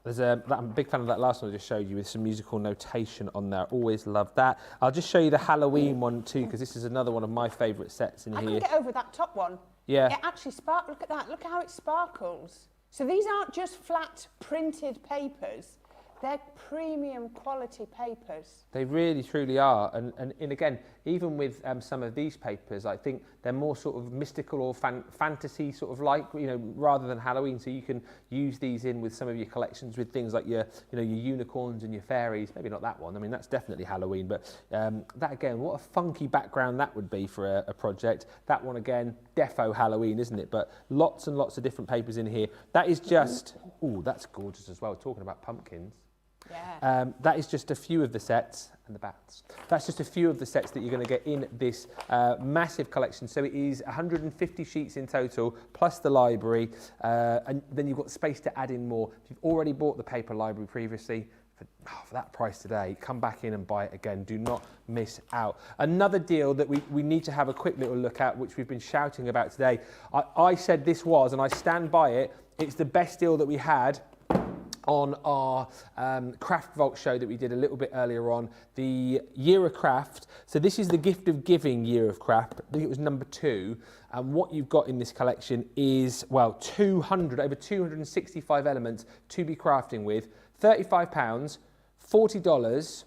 I'm a big fan of that last one I just showed you with some musical notation on there. Always love that. I'll just show you the Halloween one too, because this is another one of my favourite sets in here. I can get over that top one. Yeah. It actually sparkles. Look at that. Look how it sparkles. So these aren't just flat printed papers. They're premium quality papers. They really, truly are. And again, even with some of these papers, I think they're more sort of mystical or fantasy sort of like, you know, rather than Halloween. So you can use these in with some of your collections with things like your unicorns and your fairies. Maybe not that one. I mean, that's definitely Halloween. But that again, what a funky background that would be for a project. That one again, defo Halloween, isn't it? But lots and lots of different papers in here. That is just, ooh, that's gorgeous as well. Talking about pumpkins. Yeah. That is just a few of the sets, and the bats. That's just a few of the sets that you're going to get in this massive collection. So it is 150 sheets in total, plus the library, and then you've got space to add in more. If you've already bought the paper library previously, for that price today, come back in and buy it again. Do not miss out. Another deal that we need to have a quick little look at, which we've been shouting about today. I said this was, and I stand by it, it's the best deal that we had on our Craft Vault show that we did a little bit earlier on, the Year of Craft. So this is the Gift of Giving Year of Craft. I think it was number 2. And what you've got in this collection is, well, over 265 elements to be crafting with. £35, $40,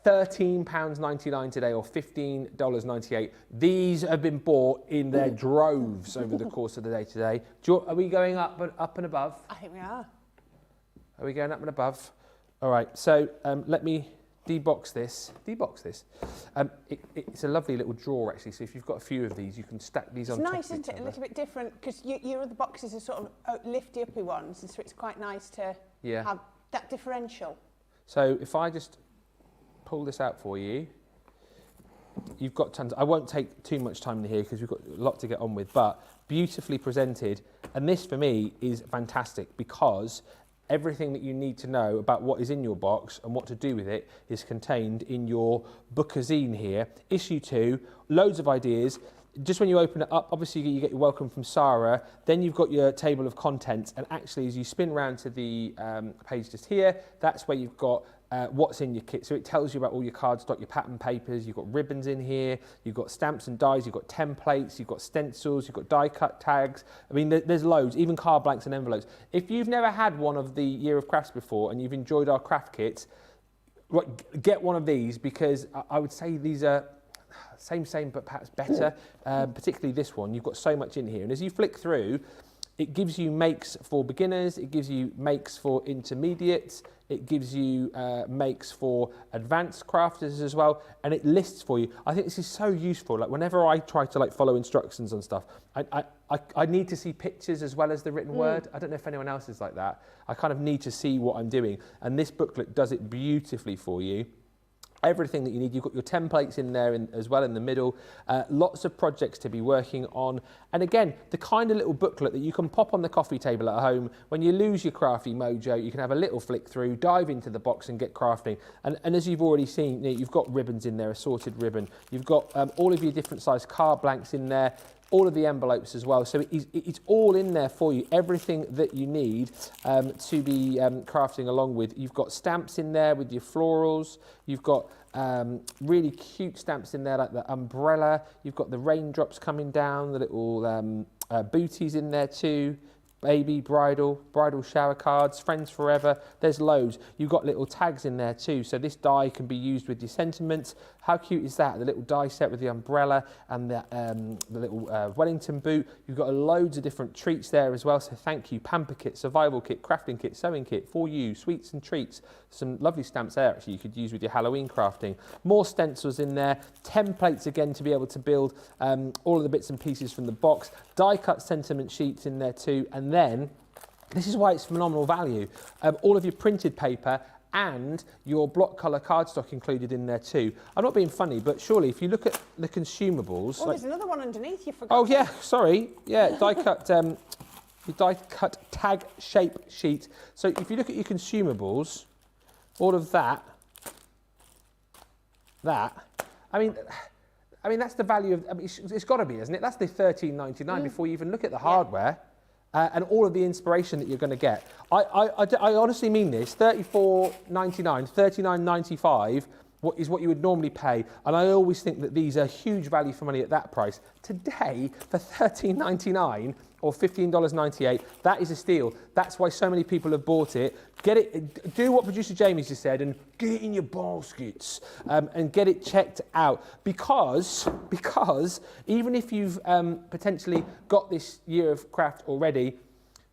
£13.99 today, or $15.98. These have been bought in their droves over the course of the day today. Are we going up and above? I think we are. Are we going up and above? All right, so let me debox this. It's a lovely little drawer, actually, so if you've got a few of these, you can stack these on top of each other. It's nice, isn't it? A little bit different, because your other boxes are sort of lifty-uppy ones, and so it's quite nice to have that differential. So if I just pull this out for you, you've got tons. I won't take too much time in here because we've got a lot to get on with, but beautifully presented. And this, for me, is fantastic because everything that you need to know about what is in your box and what to do with it is contained in your bookazine here. Issue 2, loads of ideas. Just when you open it up, obviously you get your welcome from Sarah, then you've got your table of contents, and actually as you spin round to the page just here, that's where you've got what's in your kit. So it tells you about all your cardstock, your pattern papers, you've got ribbons in here, you've got stamps and dies, you've got templates, you've got stencils, you've got die cut tags. I mean, there's loads, even card blanks and envelopes. If you've never had one of the Year of Crafts before and you've enjoyed our craft kits, get one of these, because I would say these are same, but perhaps better, particularly this one. You've got so much in here. And as you flick through, it gives you makes for beginners, it gives you makes for intermediates, it gives you makes for advanced crafters as well, and it lists for you. I think this is so useful. Like whenever I try to follow instructions on stuff, I need to see pictures as well as the written word. I don't know if anyone else is like that. I kind of need to see what I'm doing, and this booklet does it beautifully for you. Everything that you need. You've got your templates in there as well in the middle. Lots of projects to be working on. And again, the kind of little booklet that you can pop on the coffee table at home. When you lose your crafty mojo, you can have a little flick through, dive into the box and get crafting. And as you've already seen, you've got ribbons in there, assorted ribbon. You've got all of your different size card blanks in there. All of the envelopes as well. So it's all in there for you. Everything that you need to be crafting along with. You've got stamps in there with your florals. You've got really cute stamps in there like the umbrella. You've got the raindrops coming down, the little booties in there too. Baby, bridal shower cards, friends forever. There's loads. You've got little tags in there too. So this die can be used with your sentiments. How cute is that? The little die set with the umbrella and the little Wellington boot. You've got loads of different treats there as well. So thank you. Pamper kit, survival kit, crafting kit, sewing kit for you, sweets and treats. Some lovely stamps there actually you could use with your Halloween crafting. More stencils in there. Templates again to be able to build all of the bits and pieces from the box. Die cut sentiment sheets in there too. And then, this is why it's phenomenal value, all of your printed paper and your block colour cardstock included in there too. I'm not being funny, but surely if you look at the consumables... Oh, there's another one underneath, you forgot. Oh yeah, sorry. Yeah, die cut, your die cut tag shape sheet. So if you look at your consumables, all of that, I mean that's the value of, it's got to be, isn't it? That's the $13.99 before you even look at the hardware. And all of the inspiration that you're going to get. I honestly mean this, $34.99, $39.95 is what you would normally pay. And I always think that these are huge value for money at that price. Today, for $13.99 or $15.98, that is a steal. That's why so many people have bought it. Get it, do what producer Jamie's just said and get it in your baskets and get it checked out. Because even if you've potentially got this Year of Craft already,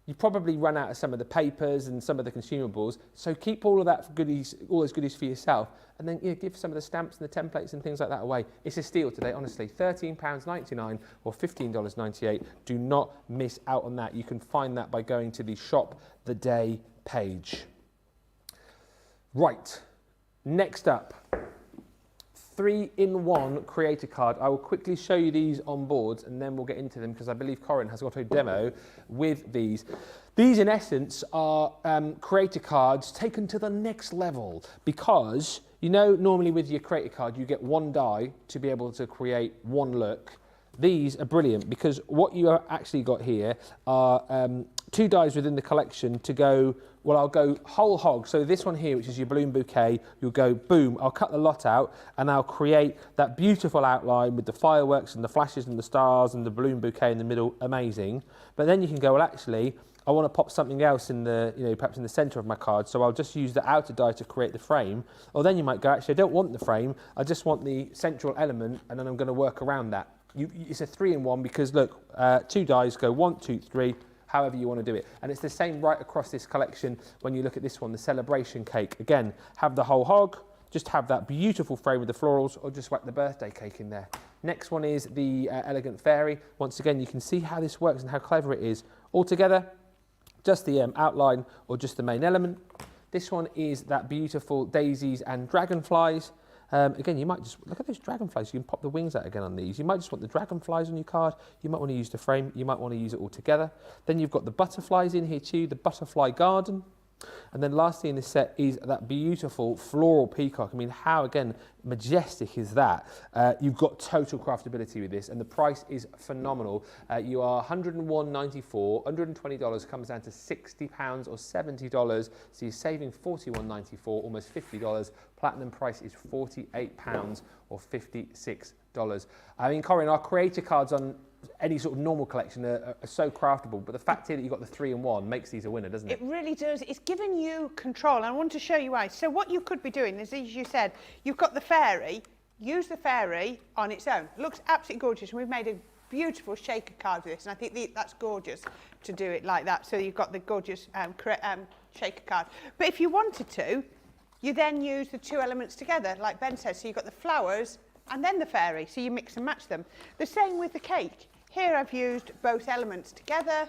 you probably run out of some of the papers and some of the consumables. So keep all of that goodies, all those goodies for yourself, and then give some of the stamps and the templates and things like that away. It's a steal today, honestly. £13.99 or $15.98. Do not miss out on that. You can find that by going to the Shop the Day page. Right, next up, 3-in-1 creator card. I will quickly show you these on boards and then we'll get into them because I believe Corrine has got a demo with these. These in essence are creator cards taken to the next level because, you know, normally with your creator card you get one die to be able to create one look. These are brilliant because what you are actually got here are 2 dies within the collection to go, well, I'll go whole hog. So this one here, which is your balloon bouquet, you'll go boom, I'll cut the lot out and I'll create that beautiful outline with the fireworks and the flashes and the stars and the balloon bouquet in the middle, amazing. But then you can go, well, actually, I want to pop something else in the, you know, perhaps in the centre of my card, so I'll just use the outer die to create the frame. Or then you might go, actually, I don't want the frame, I just want the central element, and then I'm going to work around that. It's a 3-in-1 because, look, 2 dies go 1, 2, 3, however you want to do it. And it's the same right across this collection when you look at this one, the celebration cake. Again, have the whole hog, just have that beautiful frame with the florals, or just whack the birthday cake in there. Next one is the elegant fairy. Once again, you can see how this works and how clever it is. All together, just the outline or just the main element. This one is that beautiful daisies and dragonflies. Again, you might just, look at those dragonflies, you can pop the wings out again on these. You might just want the dragonflies on your card, you might want to use the frame, you might want to use it all together. Then you've got the butterflies in here too, the butterfly garden. And then lastly in this set is that beautiful floral peacock. I mean, how, again, majestic is that? You've got total craftability with this, and the price is phenomenal. You are $101.94, $120 comes down to £60 or $70, so you're saving $41.94, almost $50. Platinum price is £48 or $56. I mean, Corrine, our creator cards on any sort of normal collection are so craftable, but the fact here that you've got the 3-in-1 makes these a winner, doesn't it? It really does. It's giving you control, and I want to show you why. So what you could be doing is, as you said, you've got the fairy, use the fairy on its own. Looks absolutely gorgeous, and we've made a beautiful shaker card with this, and I think that's gorgeous to do it like that. So you've got the gorgeous shaker card. But if you wanted to, you then use the 2 elements together, like Ben says. So you've got the flowers and then the fairy, so you mix and match them. The same with the cake. Here I've used both elements together.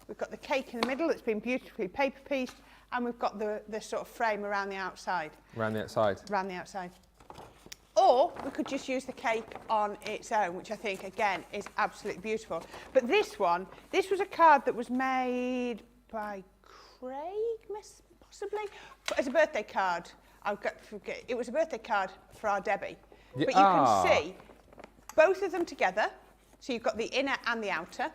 We've got the cake in the middle that's been beautifully paper pieced, and we've got the sort of frame around the outside. Around the outside? Around the outside. Or we could just use the cake on its own, which I think, again, is absolutely beautiful. But this one, this was a card that was made by Craig, possibly, as a birthday card. It was a birthday card for our Debbie. Yeah. But you can see both of them together. So you've got the inner and the outer.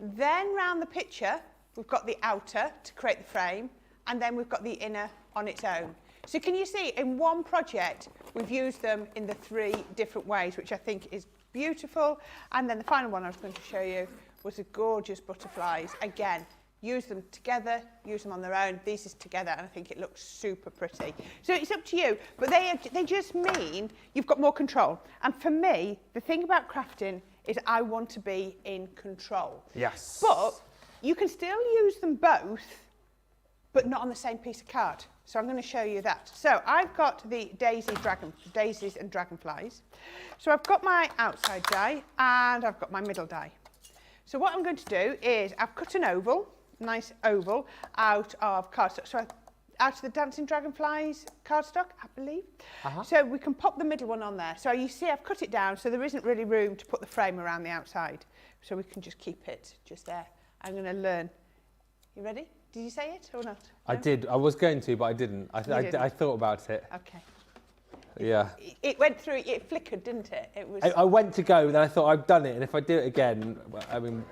Then round the picture, we've got the outer to create the frame, and then we've got the inner on its own. So can you see, in one project, we've used them in the 3 different ways, which I think is beautiful. And then the final one I was going to show you was the gorgeous butterflies. Again, use them together, use them on their own. These is together, and I think it looks super pretty. So it's up to you, but they just mean you've got more control. And for me, the thing about crafting is I want to be in control. Yes. But you can still use them both, but not on the same piece of card. So I'm going to show you that. So I've got the daisies and dragonflies. So I've got my outside die and I've got my middle die. So what I'm going to do is I've cut an oval, nice oval, out of cardstock. So out of the Dancing Dragonflies cardstock, I believe. So we can pop the middle one on there. So you see I've cut it down so there isn't really room to put the frame around the outside. So we can just keep it just there. I'm going to learn. You ready? Did you say it or not? I did. I was going to, but I didn't. I thought about it. Okay. Yeah. It went through, it flickered, didn't it? It was. I went to go, then I thought I've done it, and if I do it again, well, I mean,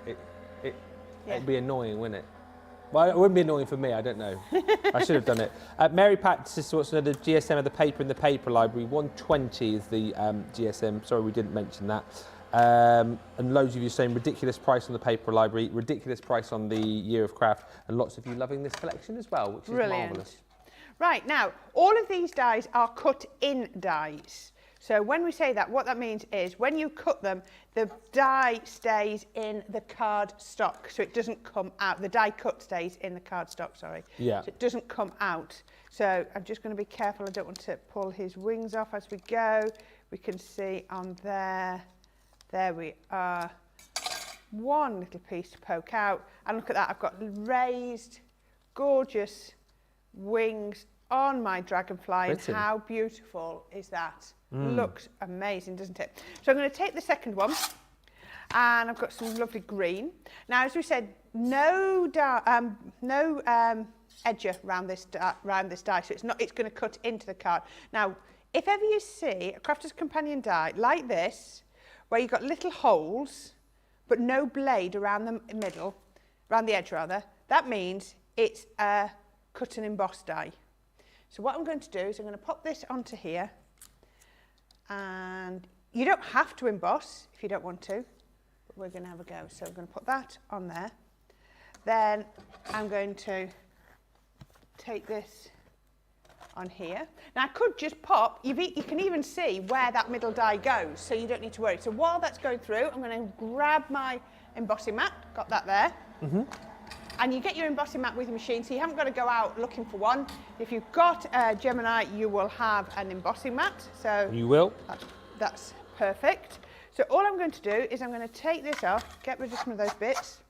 it'd be annoying, wouldn't it? Well, it wouldn't be annoying for me, I don't know. I should have done it. Mary Pat, this is what's the GSM of the paper in the paper library. 120 is the GSM. Sorry, we didn't mention that. And loads of you saying ridiculous price on the paper library, ridiculous price on the Year of Craft, and lots of you loving this collection as well, which is marvellous. Right, now, all of these dies are cut in dies. So when we say that, what that means is when you cut them, the die stays in the card stock, so it doesn't come out. The die cut stays in the card stock, sorry. Yeah. So it doesn't come out. So I'm just going to be careful. I don't want to pull his wings off as we go. We can see on there, there we are, one little piece to poke out. And look at that, I've got raised, gorgeous wings on my dragonfly. Pretty. And how beautiful is that? Looks amazing, doesn't it? So I'm going to take the second one, and I've got some lovely green. Now, as we said, no edger around this die, so it's going to cut into the card. Now, if ever you see a Crafter's Companion die like this, where you've got little holes, but no blade around the middle, around the edge rather, that means it's a cut and emboss die. So what I'm going to do is I'm going to pop this onto here, and you don't have to emboss if you don't want to, but we're going to have a go. So I'm going to put that on there. Then I'm going to take this on here. Now I could just pop, you can even see where that middle die goes, so you don't need to worry. So while that's going through, I'm going to grab my embossing mat, got that there. And you get your embossing mat with your machine, so you haven't got to go out looking for one. If you've got a Gemini, you will have an embossing mat. So You will. that's perfect. So all I'm going to do is I'm going to take this off, get rid of some of those bits,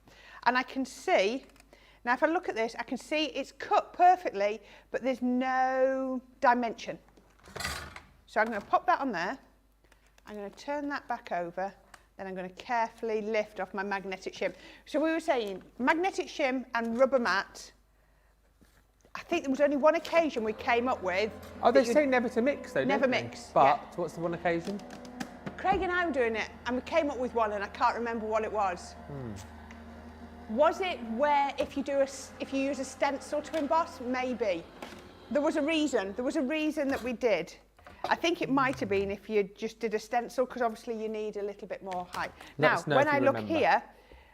and I can see, now if I look at this, I can see it's cut perfectly, but there's no dimension. So I'm going to pop that on there, I'm going to turn that back over, then I'm going to carefully lift off my magnetic shim. So we were saying magnetic shim and rubber mat, I think there was only one occasion we came up with. Oh, they say never to mix though, Never don't they? mix, But yeah. what's the one occasion? Craig and I were doing it, and we came up with one, and I can't remember what it was. Was it where if you use a stencil to emboss? Maybe. There was a reason. There was a reason that we did. I think it might have been if you just did a stencil, because obviously you need a little bit more height. Now, when I look here,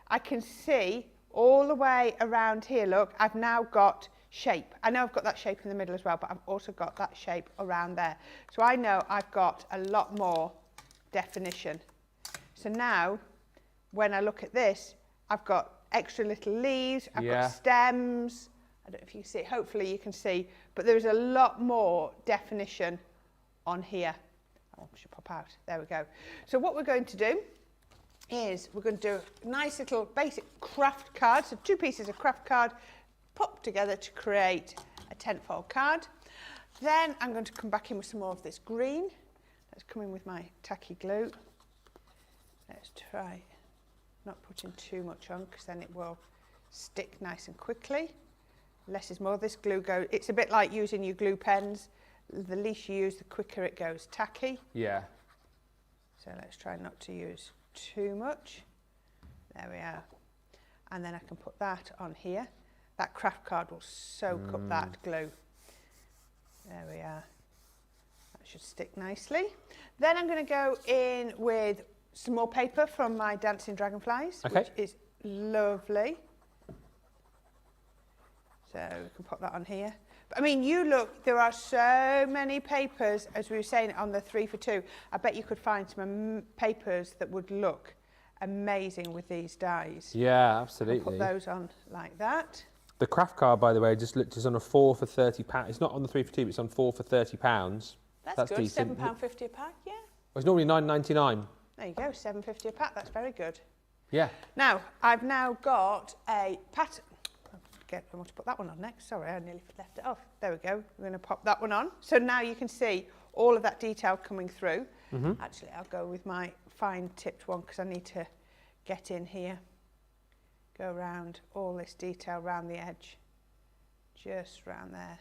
I can see all the way around here. Look, I've now got shape. I know I've got that shape in the middle as well, but I've also got that shape around there. So I know I've got a lot more definition. So now, when I look at this, I've got extra little leaves, I've got stems. I don't know if you can see, hopefully you can see, but there's a lot more definition on here. Oh, I should pop out. There we go. So what we're going to do is we're going to do a nice little basic craft card. So 2 pieces of craft card pop together to create a tent-fold card. Then I'm going to come back in with some more of this green. Let's come in with my tacky glue. Let's try not putting too much on, because then it will stick nice and quickly. Less is more. This glue goes, it's a bit like using your glue pens. The least you use, the quicker it goes tacky. Yeah. So let's try not to use too much. There we are. And then I can put that on here. That craft card will soak up that glue. There we are. That should stick nicely. Then I'm going to go in with some more paper from my Dancing Dragonflies, which is lovely. So we can put that on here. But, I mean, you look, there are so many papers, as we were saying, on the 3 for 2. I bet you could find some papers that would look amazing with these dies. Yeah, absolutely. I'll put those on like that. The craft card, by the way, just looked is on a 4 for £30. It's not on the 3 for 2, but it's on 4 for £30. That's good. Decent. £7.50 a pack, yeah. Well, it's normally £9.99. There you go, £7.50 a pack. That's very good. Yeah. Now, I've now got a pattern. I want to put that one on next. Sorry, I nearly left it off. There we go. We're going to pop that one on. So now you can see all of that detail coming through. Actually, I'll go with my fine tipped one, because I need to get in here. Go around all this detail around the edge. Just around there.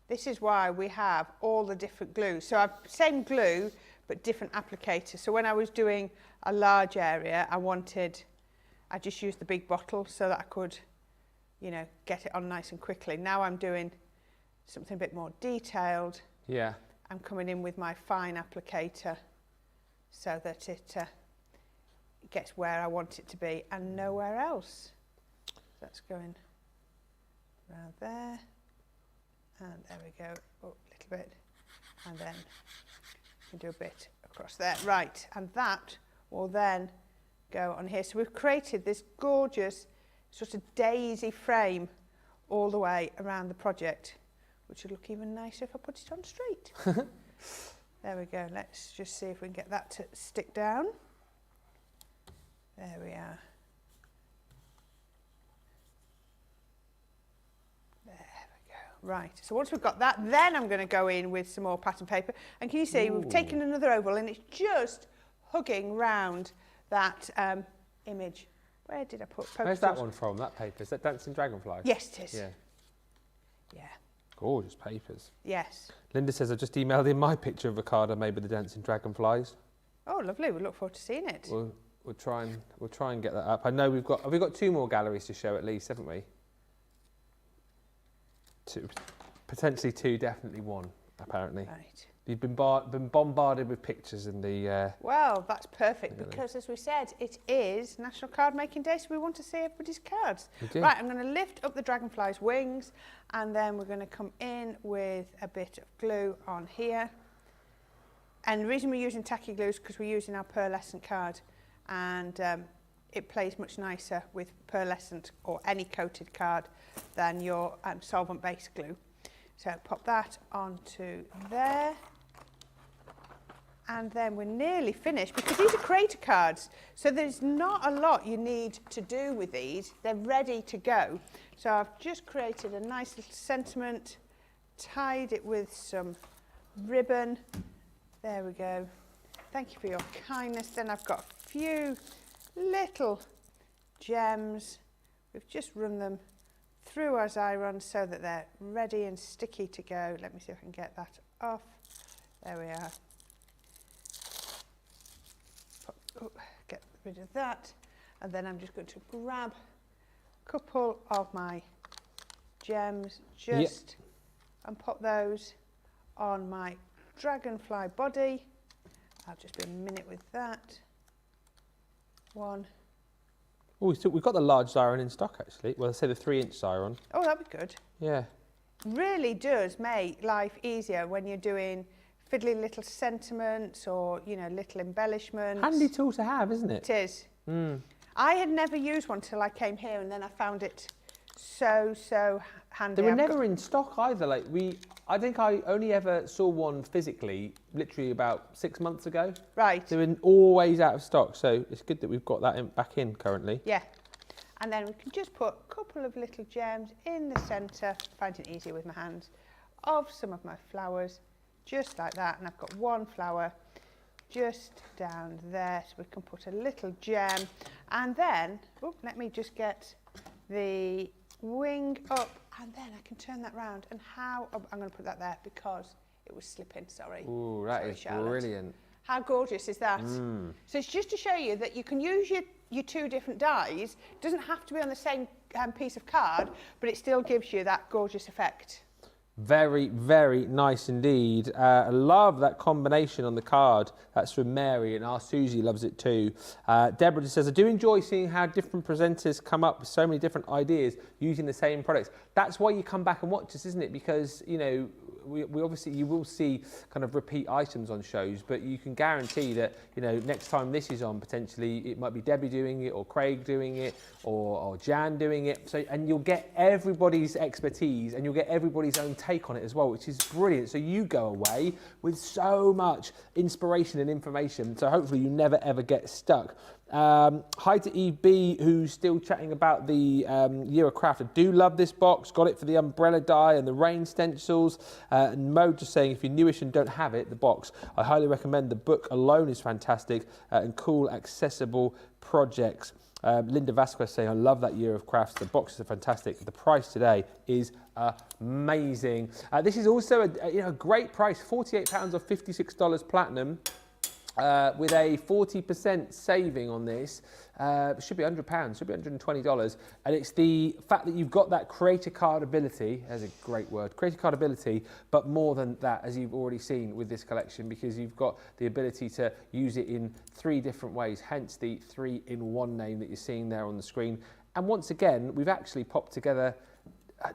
This is why we have all the different glues. So I've same glue, but different applicators. So when I was doing a large area, I just used the big bottle so that I could, you know, get it on nice and quickly. Now I'm doing something a bit more detailed. Yeah. I'm coming in with my fine applicator so that it gets where I want it to be and nowhere else. That's going around there. And there we go, oh, a little bit. And then we do a bit across there. Right, and that will then go on here. So we've created this gorgeous sort of daisy frame all the way around the project, which would look even nicer if I put it on straight. There we go. Let's just see if we can get that to stick down. There we are. There we go. Right, so once we've got that, then I'm going to go in with some more pattern paper. And can you see, we've taken another oval and it's just hugging round that image. Where did I put post-its? Where's that one from, that paper? Is that Dancing Dragonfly? Yes, it is. Yeah. Yeah. Gorgeous papers. Yes. Linda says, I've just emailed in my picture of a card I made with the Dancing Dragonflies. Oh, lovely. We look forward to seeing it. We'll try and get that up. I know we've got 2 more galleries to show at least, haven't we? 2, potentially 2, definitely 1, apparently. Right. You've been bombarded with pictures in the... Well, that's perfect because, as we said, it is National Card Making Day, so we want to see everybody's cards. Right, I'm going to lift up the dragonfly's wings and then we're going to come in with a bit of glue on here. And the reason we're using tacky glue is because we're using our pearlescent card and it plays much nicer with pearlescent or any coated card than your solvent-based glue. So pop that onto there. And then we're nearly finished because these are creator cards. So there's not a lot you need to do with these. They're ready to go. So I've just created a nice little sentiment, tied it with some ribbon. There we go. Thank you for your kindness. Then I've got a few little gems. We've just run them through our Xyron so that they're ready and sticky to go. Let me see if I can get that off. There we are. Get rid of that. And then I'm just going to grab a couple of my gems and pop those on my dragonfly body. I'll just be a minute with that. 1. Oh, we've got the large Xyron in stock, actually. Well, I say the 3-inch Xyron. Oh, that'd be good. Yeah. Really does make life easier when you're doing fiddly little sentiments or, you know, little embellishments. Handy tool to have, isn't it? It is. I had never used one till I came here and then I found it so handy. They were never in stock either. Like I think I only ever saw one physically literally about 6 months ago. Right. They were always out of stock, so it's good that we've got that back in currently. Yeah. And then we can just put a couple of little gems in the centre, finding it easier with my hands, of some of my flowers, just like that. And I've got one flower just down there, so we can put a little gem. And then, let me just get the wing up, and then I can turn that round. And I'm going to put that there because it was slipping, sorry. Ooh, that is brilliant. How gorgeous is that? So it's just to show you that you can use your 2 different dies. It doesn't have to be on the same piece of card, but it still gives you that gorgeous effect. Very, very nice indeed. I love that combination on the card. That's from Mary, and our Susie loves it too. Deborah just says, I do enjoy seeing how different presenters come up with so many different ideas using the same products. That's why you come back and watch us, isn't it? Because, you know, we obviously, you will see kind of repeat items on shows, but you can guarantee that, you know, next time this is on, potentially it might be Debbie doing it, or Craig doing it, or Jan doing it. So, and you'll get everybody's expertise and you'll get everybody's own take on it as well, which is brilliant. So you go away with so much inspiration and information. So hopefully you never ever get stuck. Hi to EB, who's still chatting about the Year of Craft. I do love this box. Got it for the umbrella die and the rain stencils. And Mo just saying, if you're newish and don't have it, the box, I highly recommend. The book alone is fantastic and cool, accessible projects. Linda Vasquez saying, I love that Year of Crafts. The boxes are fantastic. The price today is amazing. This is also a great price, £48 or $56 platinum. With a 40% saving on this, it should be £100, should be $120. And it's the fact that you've got that creator card ability, that's a great word, creator card ability, but more than that, as you've already seen with this collection, because you've got the ability to use it in 3 different ways, hence the 3-in-1 name that you're seeing there on the screen. And once again, we've actually popped together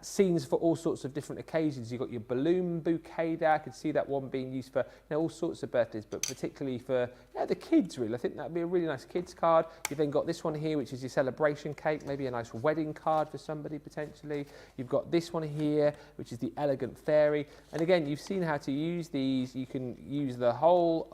scenes for all sorts of different occasions. You've got your balloon bouquet there. I could see that one being used for all sorts of birthdays, but particularly for the kids really. I think that'd be a really nice kids card. You've then got this one here, which is your celebration cake, maybe a nice wedding card for somebody potentially. You've got this one here, which is the elegant fairy. And again, you've seen how to use these. You can use the whole,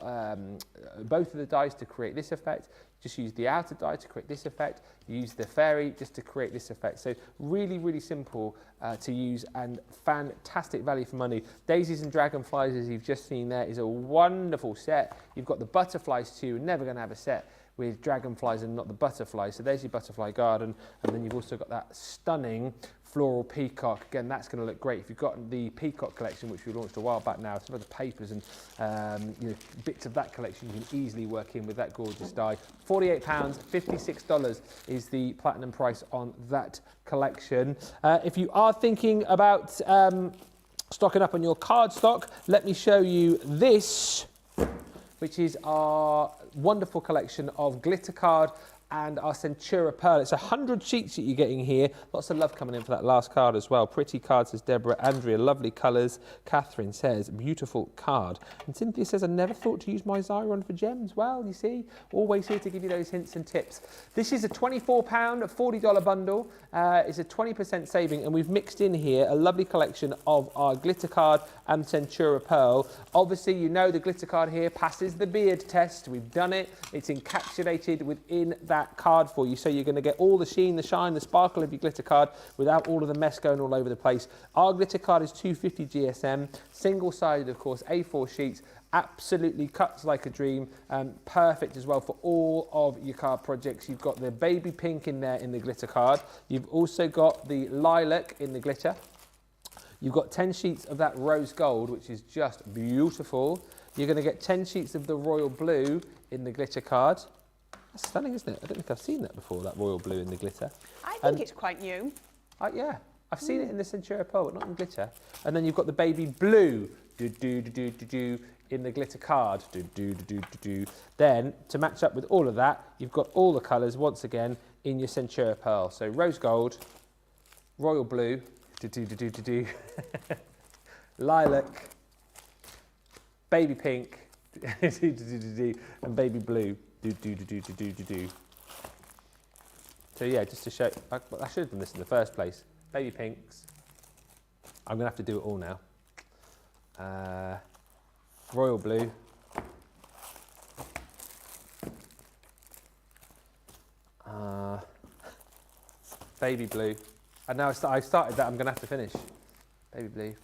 both of the dice to create this effect. Just use the outer die to create this effect. Use the fairy just to create this effect. So really, really simple to use and fantastic value for money. Daisies and Dragonflies, as you've just seen there, is a wonderful set. You've got the butterflies too. You're never going to have a set with dragonflies and not the butterflies. So there's your butterfly garden. And then you've also got that stunning floral peacock. Again, that's going to look great. If you've got the peacock collection, which we launched a while back now, some of the papers and bits of that collection you can easily work in with that gorgeous die. £48, $56 is the platinum price on that collection. If you are thinking about stocking up on your card stock, let me show you this, which is our wonderful collection of glitter card and our Centura Pearl. It's 100 sheets that you're getting here. Lots of love coming in for that last card as well. Pretty card, says Deborah. Andrea, lovely colours. Catherine says, beautiful card. And Cynthia says, I never thought to use my Xyron for gems. Well, you see, always here to give you those hints and tips. This is a £24, $40 bundle. It's a 20% saving, and we've mixed in here a lovely collection of our glitter card and Centura Pearl. Obviously, you know the glitter card here passes the beard test. We've done it. It's encapsulated within that card for you, so you're going to get all the sheen, the shine, the sparkle of your glitter card without all of the mess going all over the place. Our glitter card is 250 GSM, single-sided, of course, A4 sheets, absolutely cuts like a dream, perfect as well for all of your card projects. You've got the baby pink in there in the glitter card. You've also got the lilac in the glitter. You've got 10 sheets of that rose gold, which is just beautiful. You're going to get 10 sheets of the royal blue in the glitter card. That's stunning, isn't it? I don't think I've seen that before, that royal blue in the glitter. I think it's quite new. Yeah, I've seen it in the Centura Pearl, but not in glitter. And then you've got the baby blue in the glitter card. Then, to match up with all of that, you've got all the colours, once again, in your Centura Pearl. So rose gold, royal blue, lilac, baby pink, and baby blue. So yeah, just to show, I should have done this in the first place. Baby pinks. I'm going to have to do it all now. Royal blue. Baby blue. And now I started that, I'm going to have to finish. Baby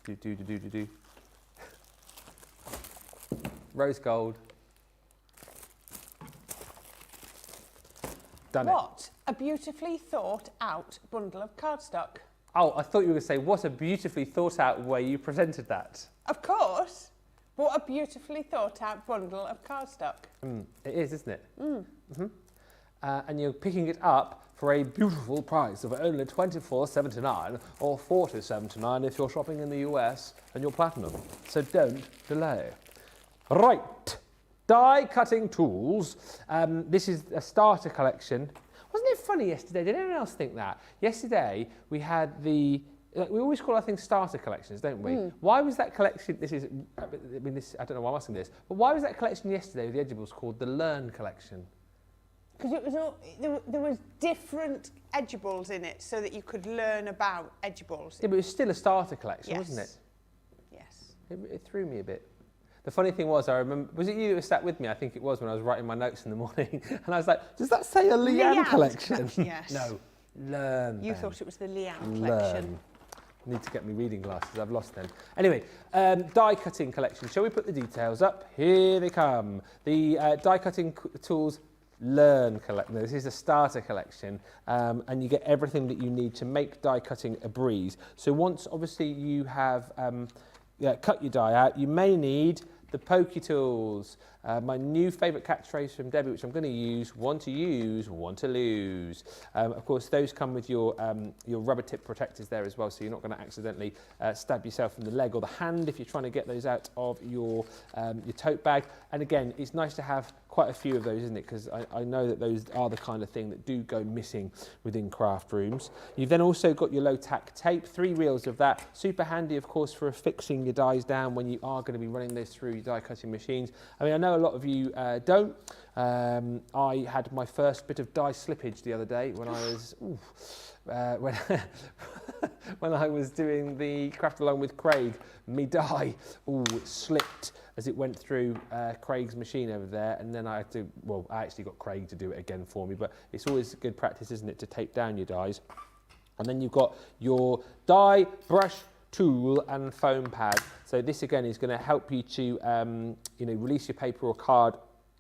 blue. Rose gold. Done it. What a beautifully thought out bundle of cardstock. Oh, I thought you were going to say, what a beautifully thought out way you presented that. Of course. What a beautifully thought out bundle of cardstock. It is, isn't it? And you're picking it up for a beautiful price of only $24.79 or $40.79 if you're shopping in the US and you're platinum. So don't delay. Right. Die cutting tools. This is a starter collection. Wasn't it funny yesterday? Did anyone else think that? Yesterday we had we always call our things starter collections, don't we? Why was that collection? I don't know why I'm asking this, but why was that collection yesterday with the edibles called the Learn collection? Because it was all, there was different edibles in it, so that you could learn about edibles. Yeah, but it was still a starter collection, wasn't it? Yes. It threw me a bit. The funny thing was, I remember, was it you that sat with me? I think it was, when I was writing my notes in the morning. And I was like, does that say a Leanne collection? Yes. No, Learn. You thought it was the Leanne collection. Learn. I need to get me reading glasses, I've lost them. Anyway, die cutting collection. Shall we put the details up? Here they come. The die cutting tools Learn collection. This is a starter collection, and you get everything that you need to make die cutting a breeze. So once, obviously, you have cut your die out, you may need the pokey tools. My new favourite catchphrase from Debbie, which I'm going to use, one to use, one to lose. Of course, those come with your rubber tip protectors there as well, so you're not going to accidentally stab yourself in the leg or the hand if you're trying to get those out of your tote bag. And again, it's nice to have quite a few of those, isn't it? Because I know that those are the kind of thing that do go missing within craft rooms. You've then also got your low tack tape, 3 reels of that. Super handy, of course, for affixing your dies down when you are going to be running those through your die cutting machines. I mean, I know a lot of you don't. I had my first bit of die slippage the other day when I was when I was doing the craft along with Craig. Me die, it slipped as it went through Craig's machine over there, and then I had to, well, I actually got Craig to do it again for me, but it's always good practice, isn't it, to tape down your dies. And then you've got your die brush tool and foam pad. So this again is going to help you to you know, release your paper or card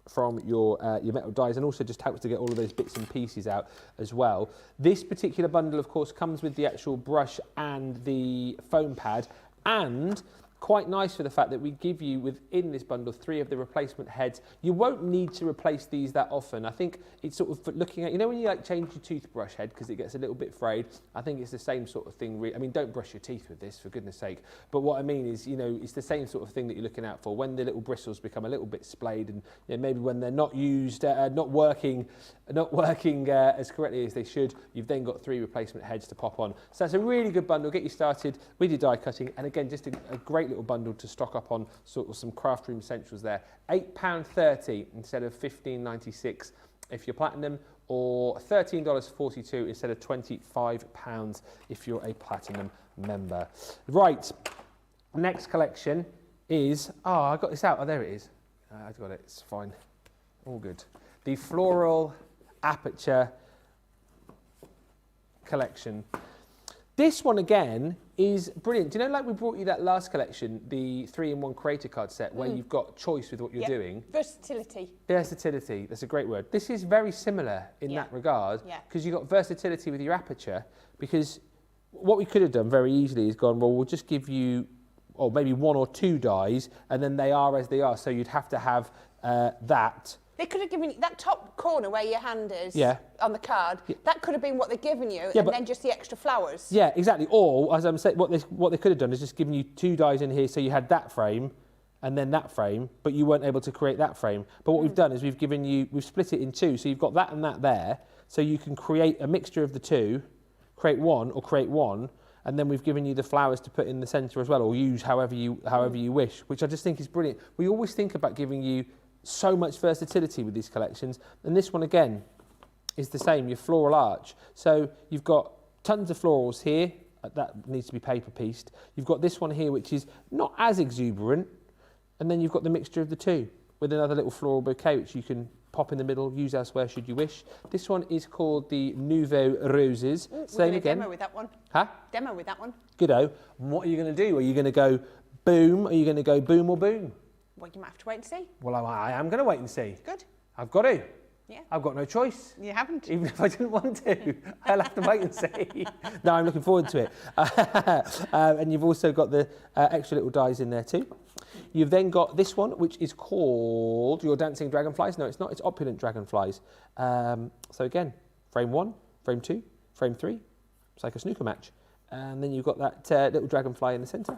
from your metal dies, and also just helps to get all of those bits and pieces out as well. This particular bundle, of course, comes with the actual brush and the foam pad, and quite nice for the fact that we give you within this bundle 3 of the replacement heads. You won't need to replace these that often. I think it's sort of looking at, you know, when you like change your toothbrush head because it gets a little bit frayed, I think it's the same sort of thing. I mean, don't brush your teeth with this, for goodness sake. But what I mean is, you know, it's the same sort of thing that you're looking out for when the little bristles become a little bit splayed, and you know, maybe when they're not used, not working as correctly as they should, you've then got 3 replacement heads to pop on. So that's a really good bundle, get you started with your die cutting, and again, just a great little bundle to stock up on sort of some craft room essentials there. £8.30 instead of $15.96 if you're platinum, or $13.42 instead of £25 if you're a platinum member. Right, next collection is, I got this out, there it is. I've got it, it's fine, all good. The floral aperture collection. This one again is brilliant. Do you know, like we brought you that last collection, the 3-in-1 creator card set, where you've got choice with what you're doing? Versatility. Versatility, that's a great word. This is very similar in that regard, because you've got versatility with your aperture, because what we could have done very easily is gone, well, we'll just give you, or maybe 1 or 2 dies, and then they are as they are, so you'd have to have that. They could have given you that top corner where your hand is on the card. That could have been what they've given you, and then just the extra flowers. Yeah, exactly. Or, as I'm saying, what they could have done is just given you 2 dies in here, so you had that frame and then that frame, but you weren't able to create that frame. But what we've done is we've split it in 2, so you've got that and that there, so you can create a mixture of the 2, create 1 or create 1, and then we've given you the flowers to put in the centre as well, or use however you wish, which I just think is brilliant. We always think about giving you so much versatility with these collections, and this one again is the same, your floral arch. So you've got tons of florals here, that needs to be paper pieced. You've got this one here which is not as exuberant, and then you've got the mixture of the 2 with another little floral bouquet which you can pop in the middle, use elsewhere should you wish. This one is called the Nouveau Roses. Same again. Demo with that one. Huh? Demo with that one. Goodo. And what are you going to do? Are you going to go boom? Are you going to go boom or boom? Well, you might have to wait and see. Well, I am going to wait and see. Good. I've got to. Yeah. I've got no choice. You haven't. Even if I didn't want to, I'll have to wait and see. No, I'm looking forward to it. And you've also got the extra little dies in there too. You've then got this one, which is called your Dancing Dragonflies. No, it's not. It's Opulent Dragonflies. So again, frame 1, frame 2, frame 3. It's like a snooker match. And then you've got that little dragonfly in the centre.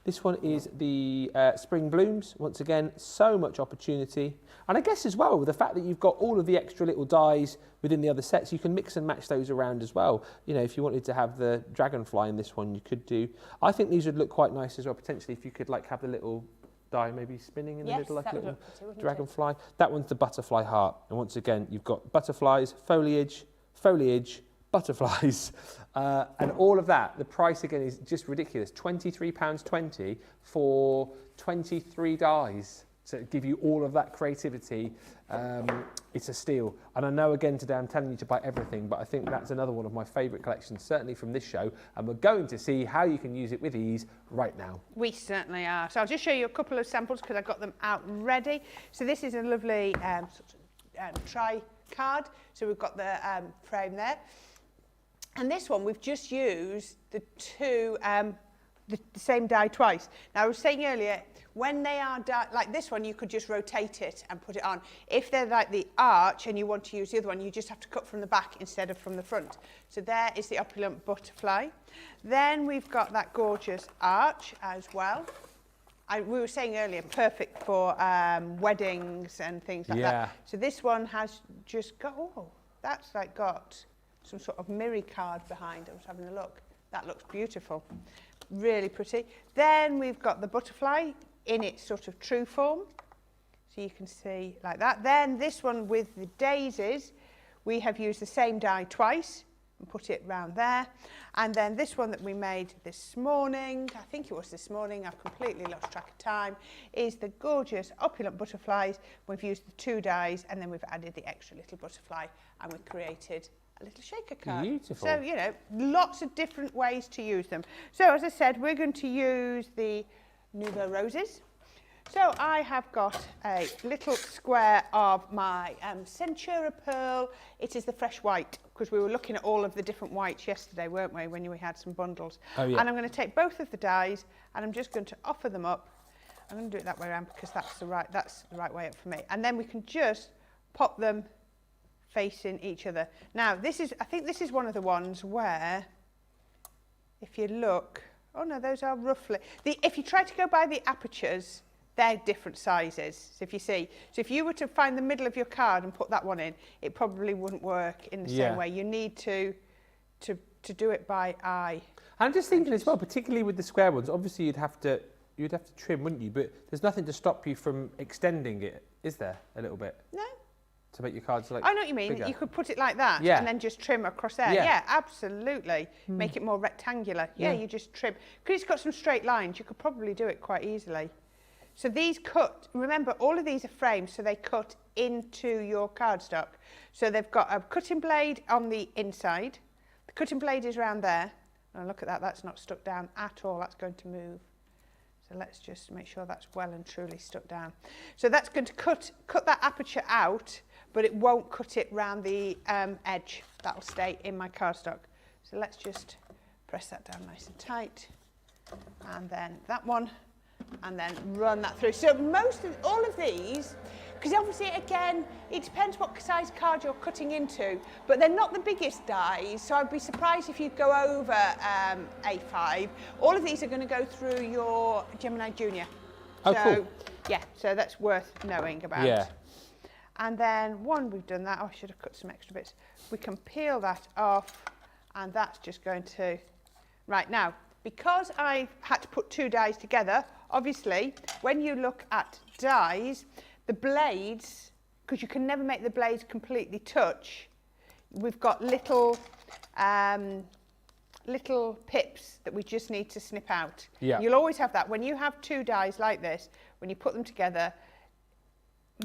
This one is the Spring Blooms. Once again, so much opportunity. And I guess as well, with the fact that you've got all of the extra little dies within the other sets, you can mix and match those around as well. You know, if you wanted to have the dragonfly in this one, you could do. I think these would look quite nice as well, potentially, if you could like have the little die maybe spinning in the middle like a little dragonfly. That one's the butterfly heart. And once again, you've got butterflies, foliage, butterflies, and all of that. The price again is just ridiculous, £23.20 for 23 dies. So give you all of that creativity. It's a steal. And I know again today I'm telling you to buy everything, but I think that's another one of my favourite collections, certainly from this show. And we're going to see how you can use it with ease right now. We certainly are. So I'll just show you a couple of samples because I've got them out ready. So this is a lovely try card. So we've got the frame there. And this one, we've just used the same die twice. Now, I was saying earlier, when they are like this one, you could just rotate it and put it on. If they're like the arch and you want to use the other one, you just have to cut from the back instead of from the front. So there is the Opulent Butterfly. Then we've got that gorgeous arch as well. We were saying earlier, perfect for weddings and things like that. So this one has just got, that's like got some sort of mirror card behind. I was having a look. That looks beautiful. Really pretty. Then we've got the butterfly in its sort of true form. So you can see like that. Then this one with the daisies, we have used the same die twice and put it round there. And then this one that we made this morning, I think it was this morning, I've completely lost track of time, is the gorgeous opulent butterflies. We've used the 2 dies and then we've added the extra little butterfly and we've created a little shaker card. Beautiful. So, you know, lots of different ways to use them. So, as I said, we're going to use the Nouveau Roses. So I have got a little square of my Centura Pearl. It is the fresh white, because we were looking at all of the different whites yesterday, weren't we, when we had some bundles. Oh, yeah. And I'm going to take both of the dies and I'm just going to offer them up. I'm going to do it that way around because that's the right way up for me. And then we can just pop them facing each other. Now, I think this is one of the ones where, if you look, oh no, those are roughly, if you try to go by the apertures, they're different sizes. So if you see, so if you were to find the middle of your card and put that one in, it probably wouldn't work in the same way. You need to do it by eye. I'm just thinking as well, particularly with the square ones, obviously you'd have to trim, wouldn't you? But there's nothing to stop you from extending it, is there, a little bit? No. To make your cards like I know what you mean. bigger. You could put it like that and then just trim across there. Yeah, absolutely. Make it more rectangular. Yeah, you just trim. Because it's got some straight lines, you could probably do it quite easily. So these cut, remember, all of these are framed, so they cut into your cardstock. So they've got a cutting blade on the inside. The cutting blade is around there. And look at that, that's not stuck down at all. That's going to move. So let's just make sure that's well and truly stuck down. So that's going to cut that aperture out, but it won't cut it round the edge. That'll stay in my cardstock. So let's just press that down nice and tight. And then that one. And then run that through. So all of these, because obviously again, it depends what size card you're cutting into, but they're not the biggest dies, so I'd be surprised if you go over A5. All of these are going to go through your Gemini Junior. Oh, so, cool. Yeah, so that's worth knowing about. Yeah. And then we've done that. Oh, I should have cut some extra bits. We can peel that off, and that's just going to, right now, because I had to put 2 dies together, obviously, when you look at dies, the blades, because you can never make the blades completely touch, we've got little pips that we just need to snip out. Yeah. You'll always have that. When you have 2 dies like this, when you put them together,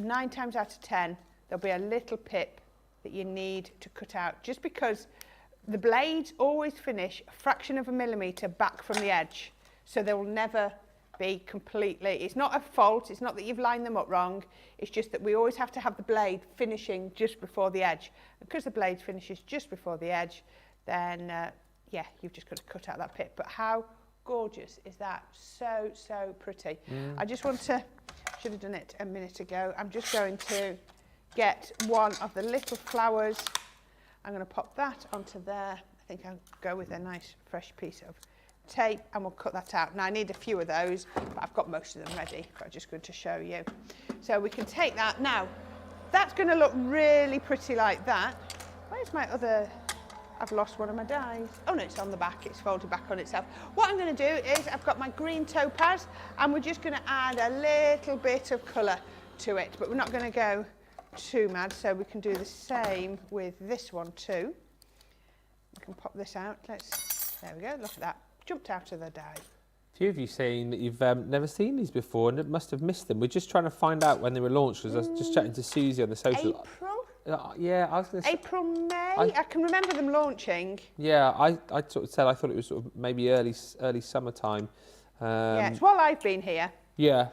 9 times out of 10, there'll be a little pip that you need to cut out, just because the blades always finish a fraction of a millimetre back from the edge, so they will never be completely, it's not a fault, it's not that you've lined them up wrong, it's just that we always have to have the blade finishing just before the edge. And because the blade finishes just before the edge, then yeah, you've just got to cut out that pip. But how gorgeous is that? So, so pretty. I just want to, should have done it a minute ago, I'm just going to get one of the little flowers. I'm going to pop that onto there. I think I'll go with a nice fresh piece of tape and we'll cut that out. Now I need a few of those, but I've got most of them ready, but I'm just going to show you. So we can take that. Now, that's going to look really pretty like that. Where's my other, I've lost one of my dies. Oh no, it's on the back, it's folded back on itself. What I'm going to do is, I've got my green topaz and we're just going to add a little bit of colour to it, but we're not going to go too mad, so we can do the same with this one too. We can pop this out. There we go, look at that. Jumped out of the die. A few of you saying that you've never seen these before and must have missed them. We're just trying to find out when they were launched, because I was just chatting to Susie on the social. April? Yeah, I was going to say. April, May? I can remember them launching. Yeah, I sort of said I thought it was sort of maybe early summertime. Yeah, it's while I've been here. Yeah.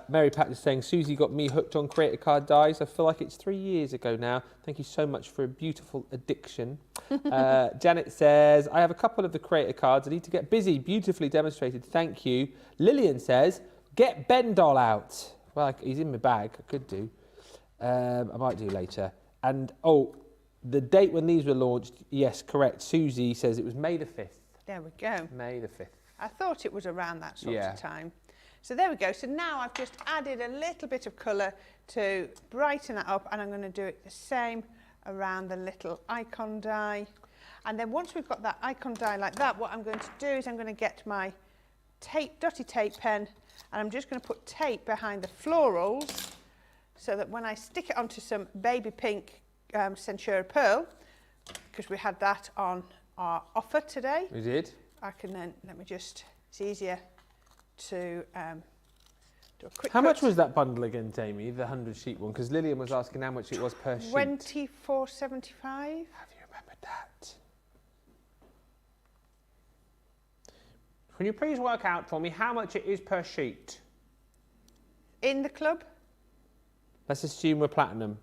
Mary Pat is saying, Susie got me hooked on Creator Card dies. I feel like it's 3 years ago now. Thank you so much for a beautiful addiction. Janet says, I have a couple of the Creator Cards. I need to get busy. Beautifully demonstrated. Thank you. Lillian says, get Ben Doll out. Well, he's in my bag. I could do. I might do later. And, oh, the date when these were launched, yes, correct. Susie says it was May the 5th. There we go. May the 5th. I thought it was around that sort of time. So there we go. So now I've just added a little bit of colour to brighten that up, and I'm going to do it the same around the little icon die. And then once we've got that icon die like that, what I'm going to do is I'm going to get my tape, dotty tape pen, And I'm just going to put tape behind the florals so that when I stick it onto some baby pink Centura Pearl, because we had that on our offer today. We did. I can then, let me just, it's easier to do a quick How cut. much was that bundle again, Jamie, the 100 sheet one? Because Lillian was asking how much it was per sheet. £24.75. Have you remembered that? Can you please work out for me how much it is per sheet? In the club? Let's assume we're platinum.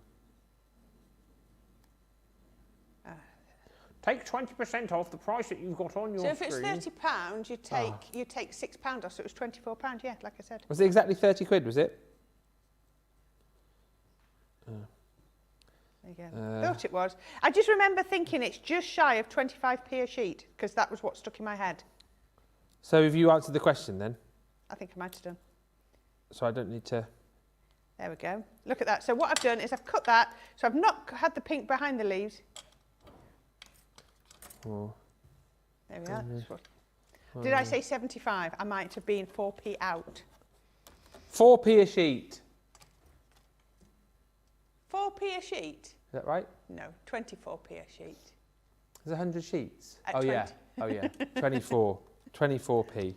Take 20% off the price that you've got on your So screen. if it's £30, you take £6 off, so it was £24, yeah, like I said. Was it exactly 30 quid, was it? There you go. Thought it was. I just remember thinking it's just shy of 25p a sheet, because that was what stuck in my head. So have you answered the question then? I think I might have done. So I don't need to... There we go. Look at that. So what I've done is I've cut that, so I've not had the pink behind the leaves. Oh. There we are. That's what- Did I say 75? I might have been 4p out. 4p a sheet. 4p a sheet? Is that right? No, 24p a sheet. There's 100 sheets. At Oh yeah. 20. Oh yeah. 24p.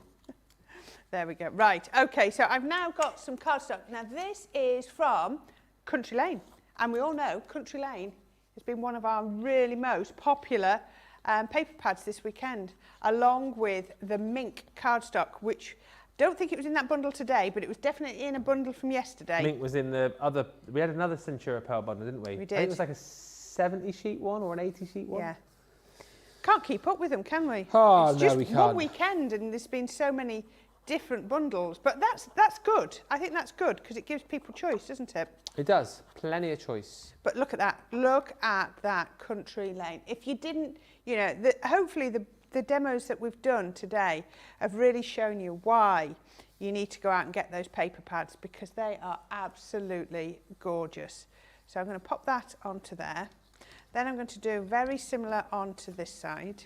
There we go. Right. Okay. So I've now got some cardstock. Now this is from Country Lane, and we all know Country Lane has been one of our really most popular paper pads this weekend, along with the mink cardstock, which don't think it was in that bundle today, but it was definitely in a bundle from yesterday. Mink was in the other... We had another Centura Pearl bundle, didn't we? We I did. think it was like a 70 sheet one or an 80 sheet one. Yeah. Can't keep up with them, can we? Oh, it's no, just we can't. one weekend, and there's been so many different bundles. But that's good. I think that's good because it gives people choice, doesn't it? It does. Plenty of choice. But look at that. Look at that Country Lane. If you didn't, you know, hopefully the demos that we've done today have really shown you why you need to go out and get those paper pads, because they are absolutely gorgeous. So I'm going to pop that onto there. Then I'm going to do very similar onto this side.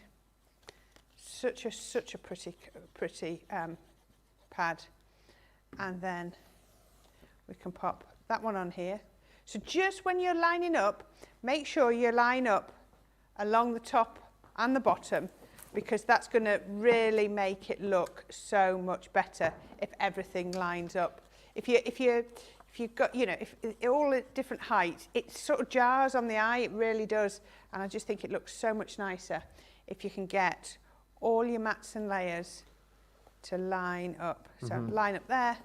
Such a pretty pad. And then we can pop that one on here. So just when you're lining up, make sure you line up along the top and the bottom, because that's going to really make it look so much better if everything lines up. If you've got, you know, if all at different heights, it sort of jars on the eye, it really does. And I just think it looks so much nicer if you can get all your mats and layers to line up. So line up there,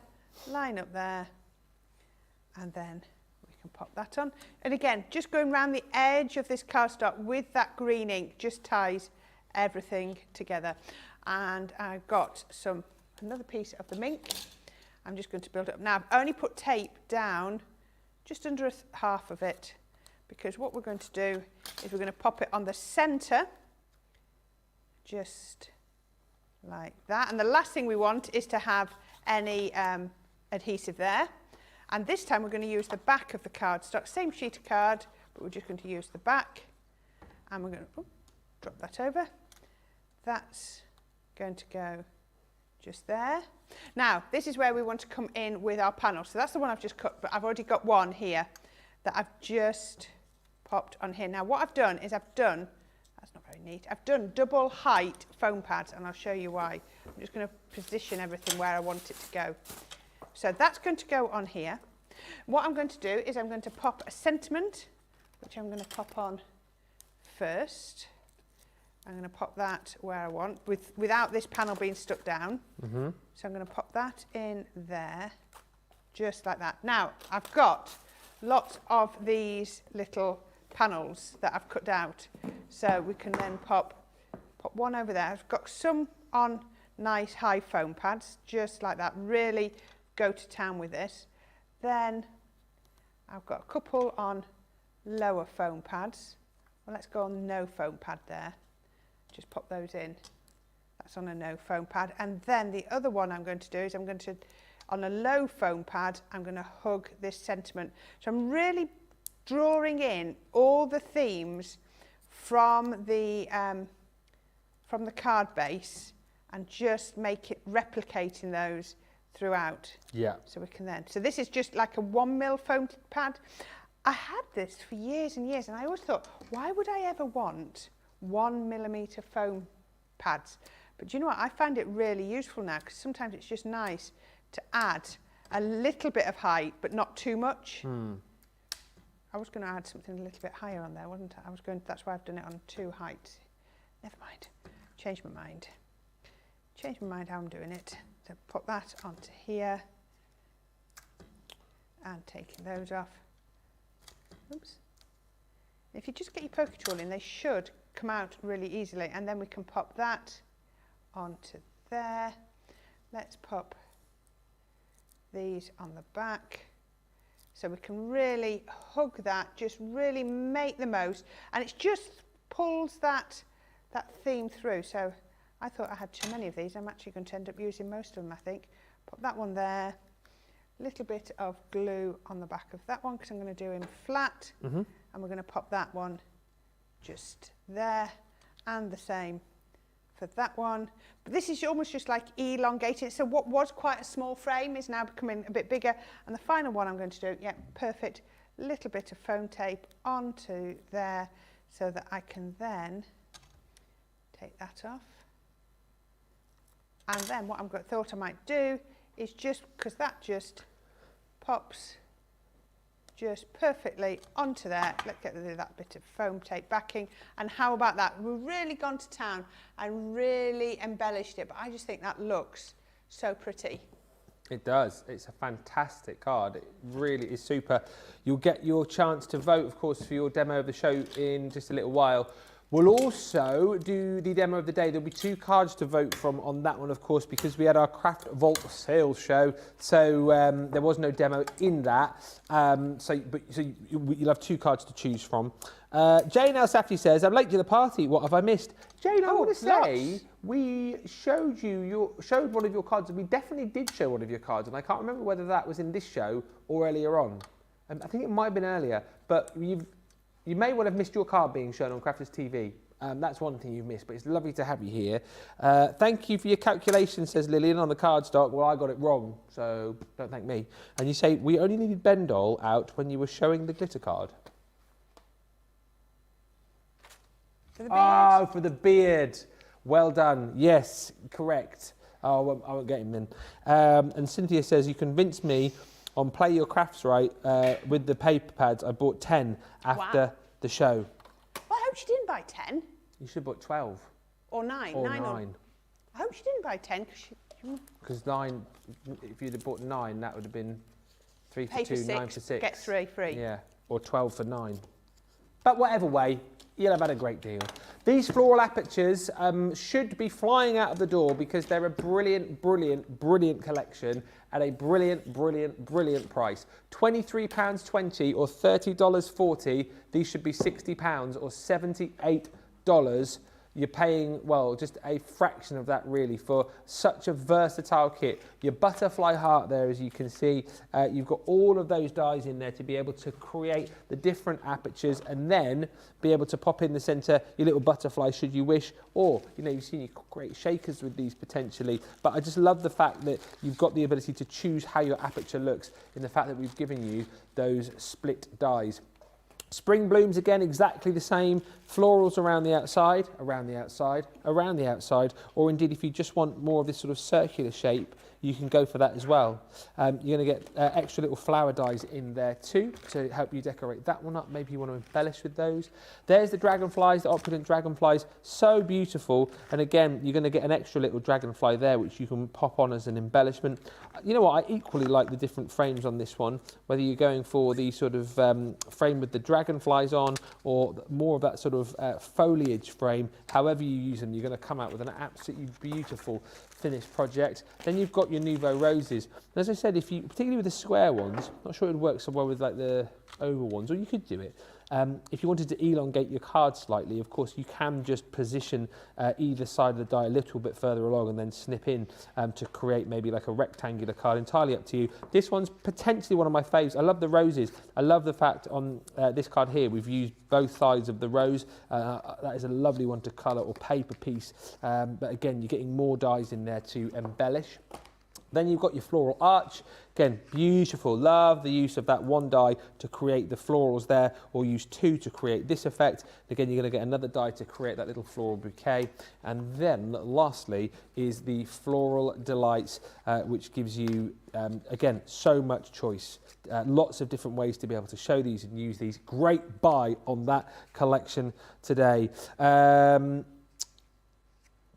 and then we can pop that on. And again, just going around the edge of this cardstock with that green ink just ties everything together. And I've got another piece of the mink. I'm just going to build it up. Now, I've only put tape down just under half of it, because what we're going to do is we're going to pop it on the centre, just like that. And the last thing we want is to have any adhesive there. And this time we're going to use the back of the cardstock, same sheet of card, but we're just going to use the back. And we're going to drop that over. That's going to go just there. Now, this is where we want to come in with our panel. So that's the one I've just cut, but I've already got one here that I've just popped on here. Now, what I've done is that's not very neat. I've done double height foam pads, and I'll show you why. I'm just going to position everything where I want it to go. So that's going to go on here. What I'm going to do is I'm going to pop a sentiment, which I'm going to pop on first. I'm going to pop that where I want, without this panel being stuck down. So I'm going to pop that in there, just like that. Now, I've got lots of these little panels that I've cut out. So we can then pop one over there. I've got some on nice high foam pads, just like that. Really go to town with this. Then I've got a couple on lower foam pads. Well, let's go on no foam pad there. Just pop those in. That's on a no foam pad. And then the other one I'm going to do is on a low foam pad, I'm going to hug this sentiment. So I'm really drawing in all the themes from the card base, and just replicating those throughout. Yeah. So we can then, so this is just like a 1mm foam pad. I had this for years and years, and I always thought, why would I ever want 1mm foam pads? But do you know what? I find it really useful now, because sometimes it's just nice to add a little bit of height, but not too much. I was going to add something a little bit higher on there, wasn't I? That's why I've done it on 2 heights. Never mind. Change my mind. Change my mind how I'm doing it. So put that onto here. And taking those off. Oops. If you just get your poker tool in, they should come out really easily. And then we can pop that onto there. Let's pop these on the back. So we can really hug that, just really make the most. And it just pulls that theme through. So I thought I had too many of these. I'm actually going to end up using most of them, I think. Put that one there. A little bit of glue on the back of that one, because I'm going to do him flat. And we're going to pop that one just there. And the same for that one. But this is almost just like elongating. So what was quite a small frame is now becoming a bit bigger. And the final one I'm going to do, yeah, perfect. Little bit of foam tape onto there, so that I can then take that off. And then what thought I might do is just, because that just pops just perfectly onto there. Let's get rid of that bit of foam tape backing. And how about that? We've really gone to town and really embellished it, but I just think that looks so pretty. It does. It's a fantastic card. It really is super. You'll get your chance to vote, of course, for your demo of the show in just a little while. We'll also do the demo of the day. There'll be 2 cards to vote from on that one, of course, because we had our Craft Vault sales show. So there was no demo in that. So you'll have 2 cards to choose from. Jane El Safdie says, I'm late to the party. What have I missed? Jane, I want to say we showed one of your cards, and we definitely did show one of your cards, and I can't remember whether that was in this show or earlier on. I think it might have been earlier, but you may well have missed your card being shown on Crafters TV. That's one thing you've missed, but it's lovely to have you here. Thank you for your calculation, says Lillian, on the card stock. Well, I got it wrong, so don't thank me. And you say, we only needed Bendol out when you were showing the glitter card. For the beard? Oh, for the beard. Well done. Yes, correct. Oh, I won't get him then. And Cynthia says, you convinced me on Play Your Crafts Right with the paper pads. I bought 10 after the show. Well, I hope she didn't buy 10. You should have bought 12. Or 9. Or 9. I hope she didn't buy 10. Because 9, if you'd have bought 9, that would have been 3 for Pay 2, for 6, 9 for 6. get 3 free. Yeah, or 12 for 9. But whatever way, you'll have had a great deal. These floral apertures should be flying out of the door, because they're a brilliant, brilliant, brilliant collection at a brilliant, brilliant, brilliant price. £23.20 or $30.40. These should be £60 or $78. You're paying, well, just a fraction of that really for such a versatile kit. Your butterfly heart there, as you can see, you've got all of those dies in there to be able to create the different apertures, and then be able to pop in the centre your little butterfly should you wish, or, you know, you've seen you create shakers with these potentially. But I just love the fact that you've got the ability to choose how your aperture looks, in the fact that we've given you those split dies. Spring blooms, again, exactly the same. Florals around the outside, around the outside, around the outside, or indeed if you just want more of this sort of circular shape, you can go for that as well. You're going to get extra little flower dies in there too to help you decorate that one up. Maybe you want to embellish with those. There's the dragonflies, the opulent dragonflies, so beautiful. And again, you're going to get an extra little dragonfly there, which you can pop on as an embellishment. You know what, I equally like the different frames on this one, whether you're going for the sort of frame with the dragonflies on, or more of that sort of foliage frame. However you use them, you're going to come out with an absolutely beautiful finished project. Then you've got your Nouveau roses. And as I said, if you, particularly with the square ones, not sure it would work so well with like the oval ones, or you could do it. If you wanted to elongate your card slightly, of course, you can just position either side of the die a little bit further along and then snip in to create maybe like a rectangular card, entirely up to you. This one's potentially one of my faves. I love the roses. I love the fact on this card here, we've used both sides of the rose. That is a lovely one to colour or paper piece. But again, you're getting more dies in there to embellish. Then you've got your floral arch. Again, beautiful. Love the use of that one die to create the florals there, or use two to create this effect. Again, you're going to get another die to create that little floral bouquet. And then lastly is the Floral Delights, which gives you, again, so much choice. Lots of different ways to be able to show these and use these. Great buy on that collection today.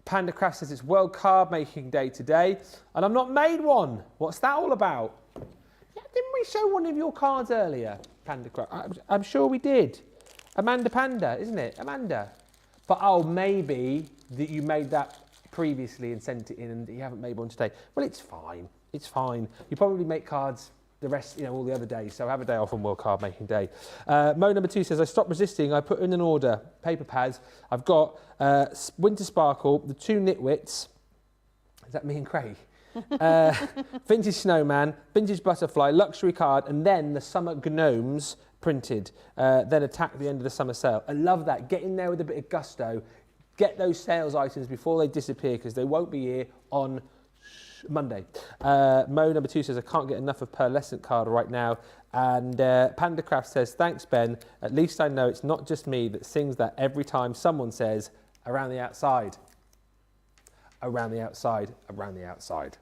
Panda Craft says it's World Card Making Day today, and I've not made one. What's that all about? Yeah, didn't we show one of your cards earlier, Panda Craft? I'm sure we did. Amanda Panda, isn't it? Amanda. But oh, maybe that you made that previously and sent it in and you haven't made one today. Well, it's fine. It's fine. You probably make cards the rest, all the other days, so have a day off on World Card Making Day. Mo number 2 says, I stopped resisting, I put in an order, paper pads. I've got Winter Sparkle, the 2 Nitwits, is that me and Craig? Vintage Snowman, Vintage Butterfly, Luxury Card, and then the Summer Gnomes printed, then attack the end of the summer sale. I love that, get in there with a bit of gusto, get those sales items before they disappear, because they won't be here on Monday. Mo number 2 says, I can't get enough of Pearlescent card right now. And Panda Craft says, thanks, Ben. At least I know it's not just me that sings that every time someone says, around the outside. Around the outside, around the outside.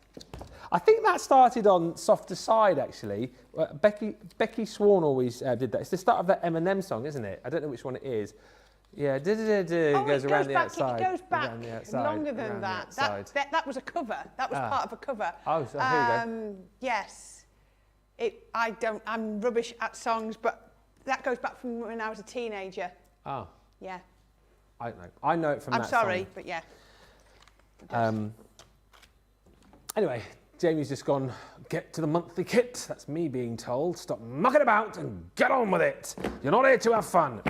I think that started on Softer Side, actually. Becky Swan always did that. It's the start of that Eminem song, isn't it? I don't know which one it is. Yeah, it goes around the outside. It goes back longer than that. That was a cover. That was part of a cover. Oh, so here we go. Yes. I'm rubbish at songs, but that goes back from when I was a teenager. Oh. Yeah. I don't know. I know it from that song. I'm sorry, but yeah. Anyway, Jamie's just gone, get to the monthly kit. That's me being told. Stop mucking about and get on with it. You're not here to have fun.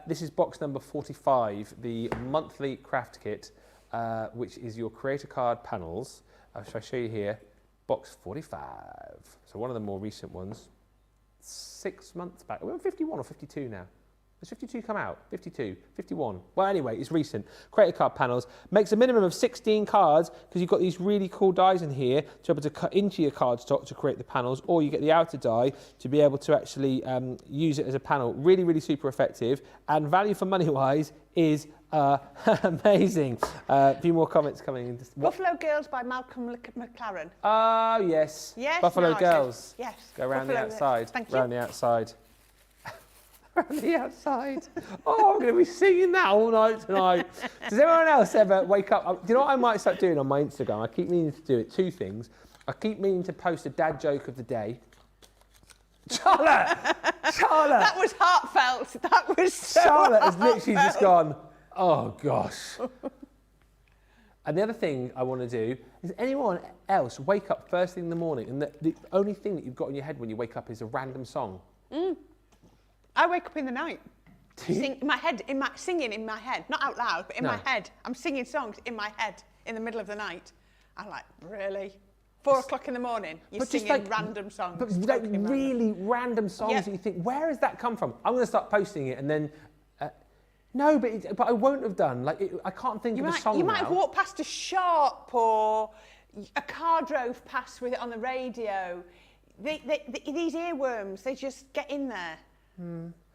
This is box number 45, the monthly craft kit, which is your creator card panels. Shall I show you here? Box 45. So one of the more recent ones. 6 months back. We're on 51 or 52 now. Has 52 come out? 52, 51. Well, anyway, it's recent. Creator card panels. Makes a minimum of 16 cards because you've got these really cool dies in here to be able to cut into your cardstock to create the panels, or you get the outer die to be able to actually use it as a panel. Really, really super effective. And value for money wise is amazing. A few more comments coming in. Buffalo Girls by Malcolm McLaren. Oh, yes. Yes. Buffalo Girls. Yes. Go around the outside. Thank you. Around the outside. Around the outside. Oh, I'm going to be singing that all night tonight. Does anyone else ever wake up? Do you know what I might start doing on my Instagram? I keep meaning to do it. 2 things. I keep meaning to post a dad joke of the day. Charlotte! Charlotte! That was heartfelt. That was so Charlotte has heartfelt. literally just gone, oh gosh. And the other thing I want to do is anyone else wake up first thing in the morning and the only thing that you've got in your head when you wake up is a random song. I wake up in the night. Singing in my head, not out loud, but in my head. I'm singing songs in my head in the middle of the night. I'm like, really? 4 o'clock in the morning, you're singing random songs. But like really random songs that you think, where has that come from? I'm going to start posting it and then... no, but I won't have done. Like I can't think of a song You now. might have walked past a shop or a car drove past with it on the radio. These earworms, they just get in there.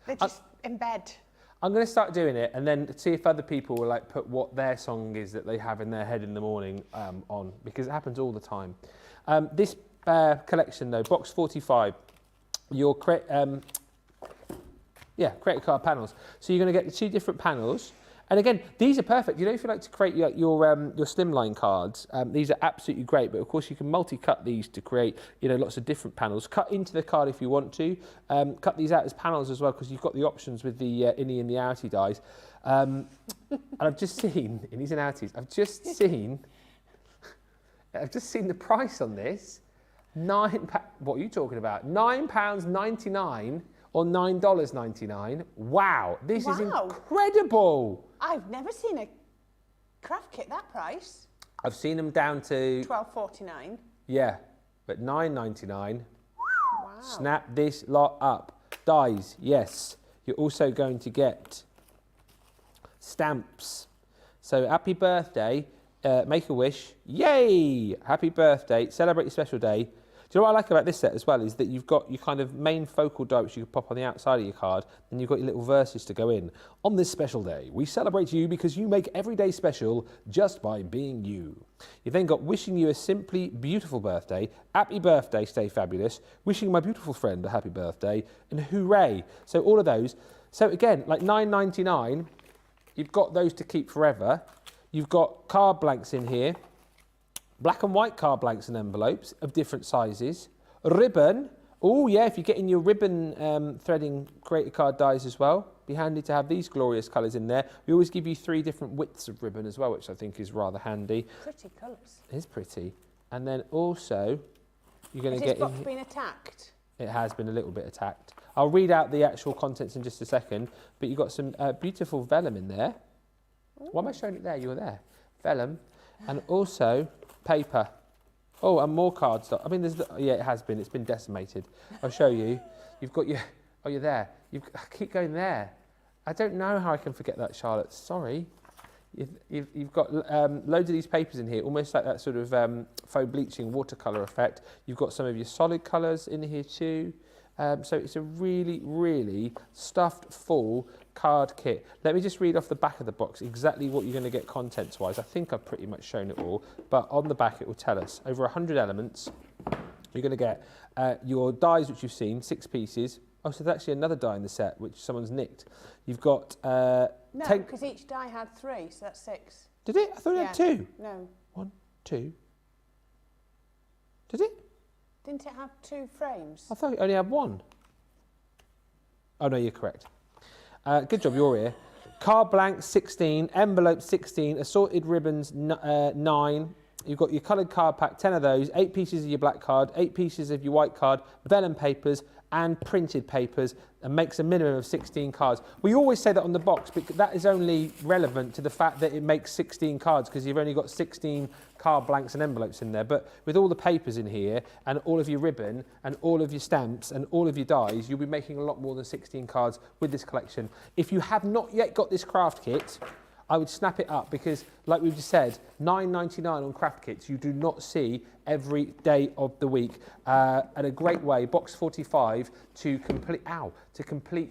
They're just embed. I'm going to start doing it and then see if other people will like put what their song is that they have in their head in the morning on, because it happens all the time. This collection though, box 45, your creator card panels. So you're going to get the 2 different panels. And again, these are perfect. You know, if you like to create your slimline cards, these are absolutely great. But of course, you can multi-cut these to create, lots of different panels. Cut into the card if you want to. Cut these out as panels as well, because you've got the options with the innie and the outie dies. And I've just seen innies and outies. I've just seen the price on this. What are you talking about? £9.99 or $9.99. Wow, this is incredible. I've never seen a craft kit that price. I've seen them down to $12.49. Yeah, but $9.99. Wow. Snap this lot up. Dies, yes. You're also going to get stamps. So happy birthday make a wish. Yay! Happy birthday. Celebrate your special day. Do you know what I like about this set as well is that you've got your kind of main focal die which you can pop on the outside of your card, and you've got your little verses to go in. On this special day, we celebrate you because you make every day special just by being you. You've then got wishing you a simply beautiful birthday, happy birthday, stay fabulous, wishing my beautiful friend a happy birthday, and hooray. So all of those. So again, like £9.99, you've got those to keep forever. You've got card blanks in here. Black and white card blanks and envelopes of different sizes. Ribbon. Oh, yeah, if you're getting your ribbon threading creator card dies as well, be handy to have these glorious colours in there. We always give you 3 different widths of ribbon as well, which I think is rather handy. Pretty colours. It is pretty. And then also, you're going to get... It's been attacked. It has been a little bit attacked. I'll read out the actual contents in just a second, but you've got some beautiful vellum in there. Ooh. Why am I showing it there? You were there. Vellum. And also... paper. Oh, and more cardstock. I mean, yeah, it has been. It's been decimated. I'll show you. You've got your... Oh, you're there. I keep going there. I don't know how I can forget that, Charlotte. Sorry. You've got loads of these papers in here, almost like that sort of faux bleaching watercolour effect. You've got some of your solid colours in here too. So it's a really, really stuffed full card kit. Let me just read off the back of the box exactly what you're going to get contents-wise. I think I've pretty much shown it all, but on the back it will tell us. Over 100 elements. You're going to get your dies, which you've seen, 6 pieces. Oh, so there's actually another die in the set, which someone's nicked. You've got... no, because each die had 3, so that's 6. Did it? I thought it had 2. No. 1, 2. Did it? Didn't it have 2 frames? I thought it only had 1. Oh, no, you're correct. Good job, you're here. Card blank, 16. Envelope, 16. Assorted ribbons, 9. You've got your coloured card pack, 10 of those. 8 pieces of your black card, 8 pieces of your white card, vellum papers, and printed papers, and makes a minimum of 16 cards. We always say that on the box, but that is only relevant to the fact that it makes 16 cards because you've only got 16 card blanks and envelopes in there. But with all the papers in here and all of your ribbon and all of your stamps and all of your dies, you'll be making a lot more than 16 cards with this collection. If you have not yet got this craft kit, I would snap it up because, like we've just said, £9.99 on craft kits you do not see every day of the week. And a great way, box 45, to complete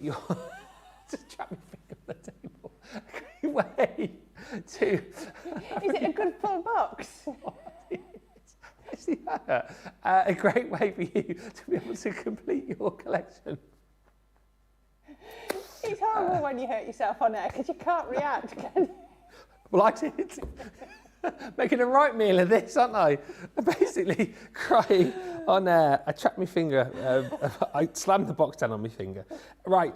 your... Just trap my finger on the table. A great way to... Is it a good full box? A great way for you to be able to complete your collection. It's horrible when you hurt yourself on air because you can't react, can you? Well, I did. Making a right meal of this, aren't I? Basically crying on air. I trapped my finger. I slammed the box down on my finger. Right,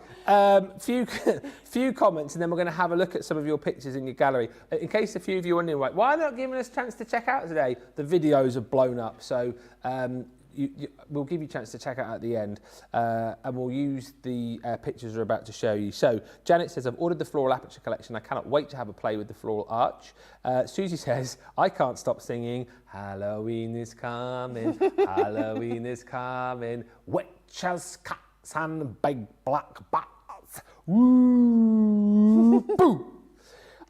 few comments, and then we're going to have a look at some of your pictures in your gallery. In case a few of you are wondering, right, why are they not giving us a chance to check out today? The videos have blown up, so we'll give you a chance to check out at the end, and we'll use the pictures we're about to show you. So Janet says, I've ordered the floral aperture collection. I cannot wait to have a play with the floral arch. Susie says, I can't stop singing, Halloween is coming, Halloween is coming, witches, cats and big black bats. Woo, boo.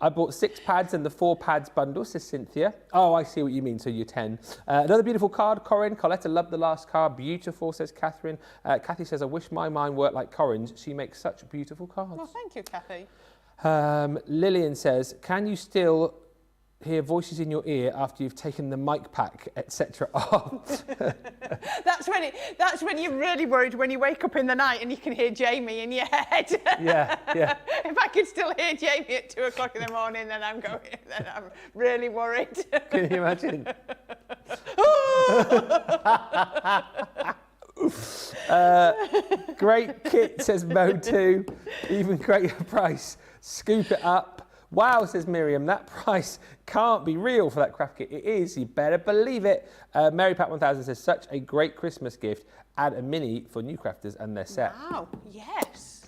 I bought 6 pads and the 4 pads bundle, says Cynthia. Oh, I see what you mean, so you're 10. Another beautiful card, Corrine. Coletta loved the last card. Beautiful, says Catherine. Kathy says, I wish my mind worked like Corrine's. She makes such beautiful cards. Well, thank you, Kathy. Lillian says, can you still hear voices in your ear after you've taken the mic pack, etc. off? That's when you're really worried when you wake up in the night and you can hear Jamie in your head. Yeah. If I could still hear Jamie at 2 o'clock in the morning, then I'm really worried. Can you imagine? Great kit, says Mo2. Even greater price. Scoop it up. Wow, says Miriam, that price can't be real for that craft kit. It is, you better believe it. Mary Pat 1000 says, such a great Christmas gift. Add a mini for new crafters and their set. Wow, yes.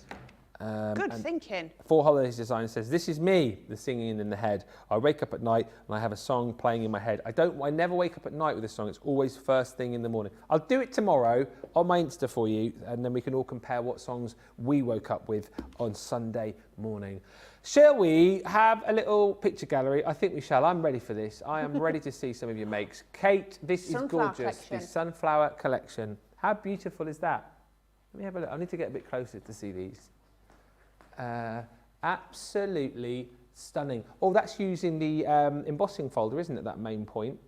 Good thinking. For Holidays Design says, this is me, the singing in the head. I wake up at night and I have a song playing in my head. I never wake up at night with a song. It's always first thing in the morning. I'll do it tomorrow on my Insta for you, and then we can all compare what songs we woke up with on Sunday morning. Shall we have a little picture gallery? I think we shall. I'm ready for this. I am ready to see some of your makes. Kate, this is gorgeous. Collection. The Sunflower Collection. How beautiful is that? Let me have a look. I need to get a bit closer to see these. Absolutely stunning. Oh, that's using the embossing folder, isn't it, that main point?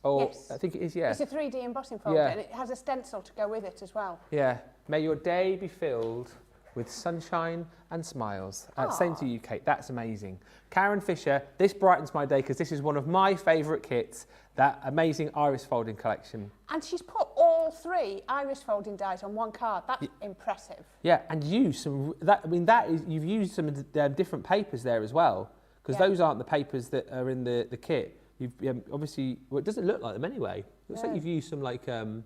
Oh, Yes. I think it is, yeah. It's a 3D embossing folder, Yeah. and it has a stencil to go with it as well. Yeah. May your day be filled with sunshine and smiles. Same to you, Kate. That's amazing. Karen Fisher, this brightens my day because this is one of my favourite kits, that amazing iris folding collection. And she's put all 3 iris folding dies on one card. That's impressive. Yeah, and use some, you've used some different papers there as well, because those aren't the papers that are in the kit. You've obviously, well, it doesn't look like them anyway. It looks like you've used some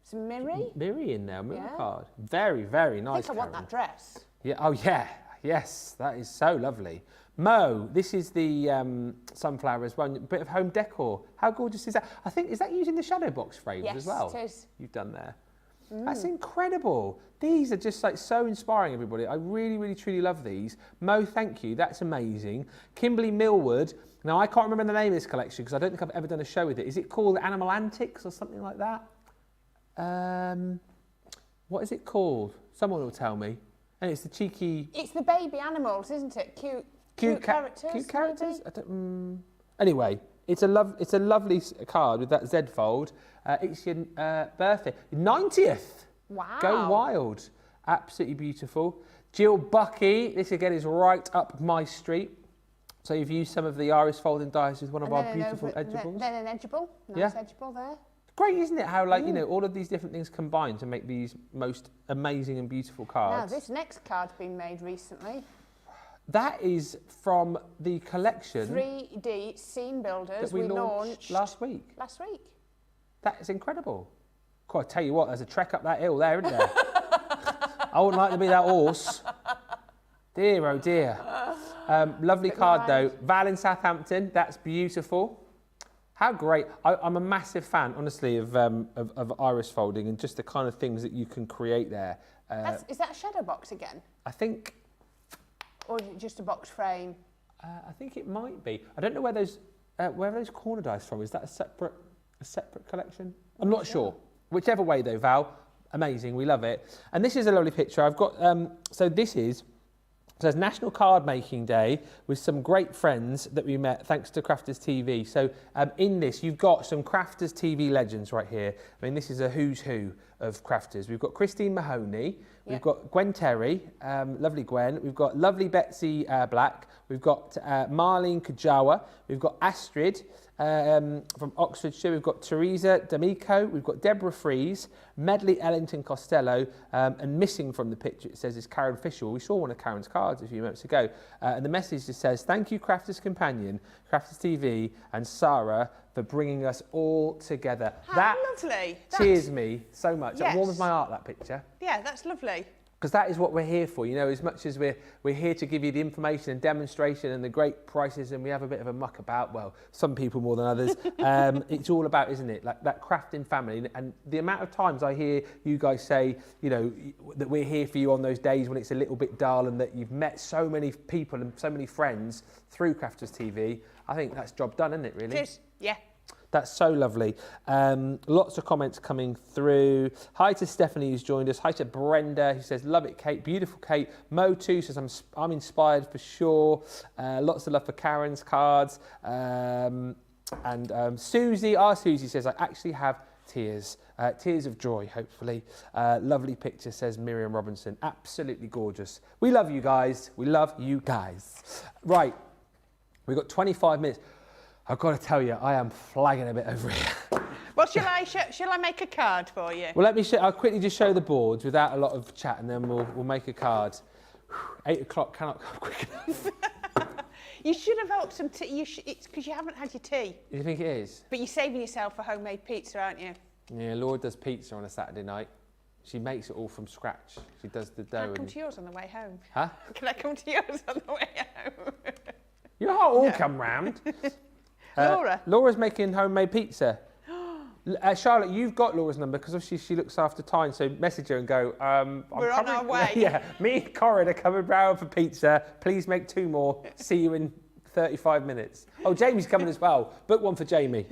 some mirror in there, mirror card. Very, very nice. I think I want that dress. Yeah. Oh yeah. Yes, that is so lovely. Mo, this is the sunflower as well. A bit of home decor. How gorgeous is that? I think, is that using the shadow box frames as well? Yes, it is. You've done there. That's incredible. These are just like so inspiring, everybody. I really, really, truly love these. Mo, thank you. That's amazing. Kimberly Millwood. Now, I can't remember the name of this collection because I don't think I've ever done a show with it. Is it called Animal Antics or something like that? What is it called? Someone will tell me. And it's the cheeky... It's the baby animals, isn't it? Cute characters. Cute characters? Anyway, it's a lovely card with that Z fold. It's your birthday. 90th. Wow. Go wild. Absolutely beautiful. Jill Bucky. This again is right up my street. So you've used some of the iris folding dies with one of our beautiful edgeables. Then an edgeable. Nice edgeable there. Great, isn't it? How, like, you know, all of these different things combine to make these most amazing and beautiful cards. Now, this next card's been made recently. That is from the collection 3D Scene Builders that we launched last week. That is incredible. God, I tell you what, there's a trek up that hill there, isn't there? I wouldn't like to be that horse. Dear, oh dear. Lovely card though. Val in Southampton, that's beautiful. How great. I'm a massive fan, honestly, of iris folding and just the kind of things that you can create there. Is that a shadow box again? I think... Or is it just a box frame? I think it might be. I don't know where those corner dice from. Is that a separate collection? I'm not sure. Whichever way though, Val, amazing. We love it. And this is a lovely picture. I've got, so this is, it says National Card Making Day with some great friends that we met thanks to Crafters TV. So in this, you've got some Crafters TV legends right here. I mean, this is a who's who of crafters. We've got Christine Mahoney, we've got Gwen Terry, lovely Gwen, we've got lovely Betsy Black, we've got Marlene Kajawa, we've got Astrid from Oxfordshire, we've got Teresa D'Amico, we've got Deborah Fries, Medley Ellington Costello, and missing from the picture it says is Karen Fisher. We saw one of Karen's cards a few moments ago, and the message just says, thank you Crafters Companion, Crafters TV and Sarah for bringing us all together. How lovely. Cheers me so much. Yes. It warms my heart, that picture. Yeah, that's lovely. Because that is what we're here for, you know, as much as we're here to give you the information and demonstration and the great prices, and we have a bit of a muck about, well, some people more than others, it's all about, isn't it, like that crafting family. And the amount of times I hear you guys say, you know, that we're here for you on those days when it's a little bit dull and that you've met so many people and so many friends through Crafters TV, I think that's job done, isn't it, really? Cheers. Yeah. That's so lovely. Lots of comments coming through. Hi to Stephanie who's joined us. Hi to Brenda who says, love it, Kate. Beautiful, Kate. Mo too says, I'm inspired for sure. Lots of love for Karen's cards. And Susie, our Susie says, I actually have tears. Tears of joy, hopefully. Lovely picture, says Miriam Robinson. Absolutely gorgeous. We love you guys. We love you guys. Right. We've got 25 minutes. I've got to tell you, I am flagging a bit over here. Well, shall I make a card for you? Well, I'll quickly just show the boards without a lot of chat, and then we'll make a card. 8 o'clock cannot come quick enough. You should have helped some tea. It's because you haven't had your tea. You think it is? But you're saving yourself for homemade pizza, aren't you? Yeah, Laura does pizza on a Saturday night. She makes it all from scratch. She does the dough. Can I come to yours on the way home? Huh? Can I come to yours on the way home? You all come round. Laura's making homemade pizza. Charlotte, you've got Laura's number because obviously she looks after Tyne, so message her and go, we're on our way. Yeah, me and Corrine are coming round for pizza. Please make 2 more. See you in 35 minutes. Oh, Jamie's coming as well. Book one for Jamie.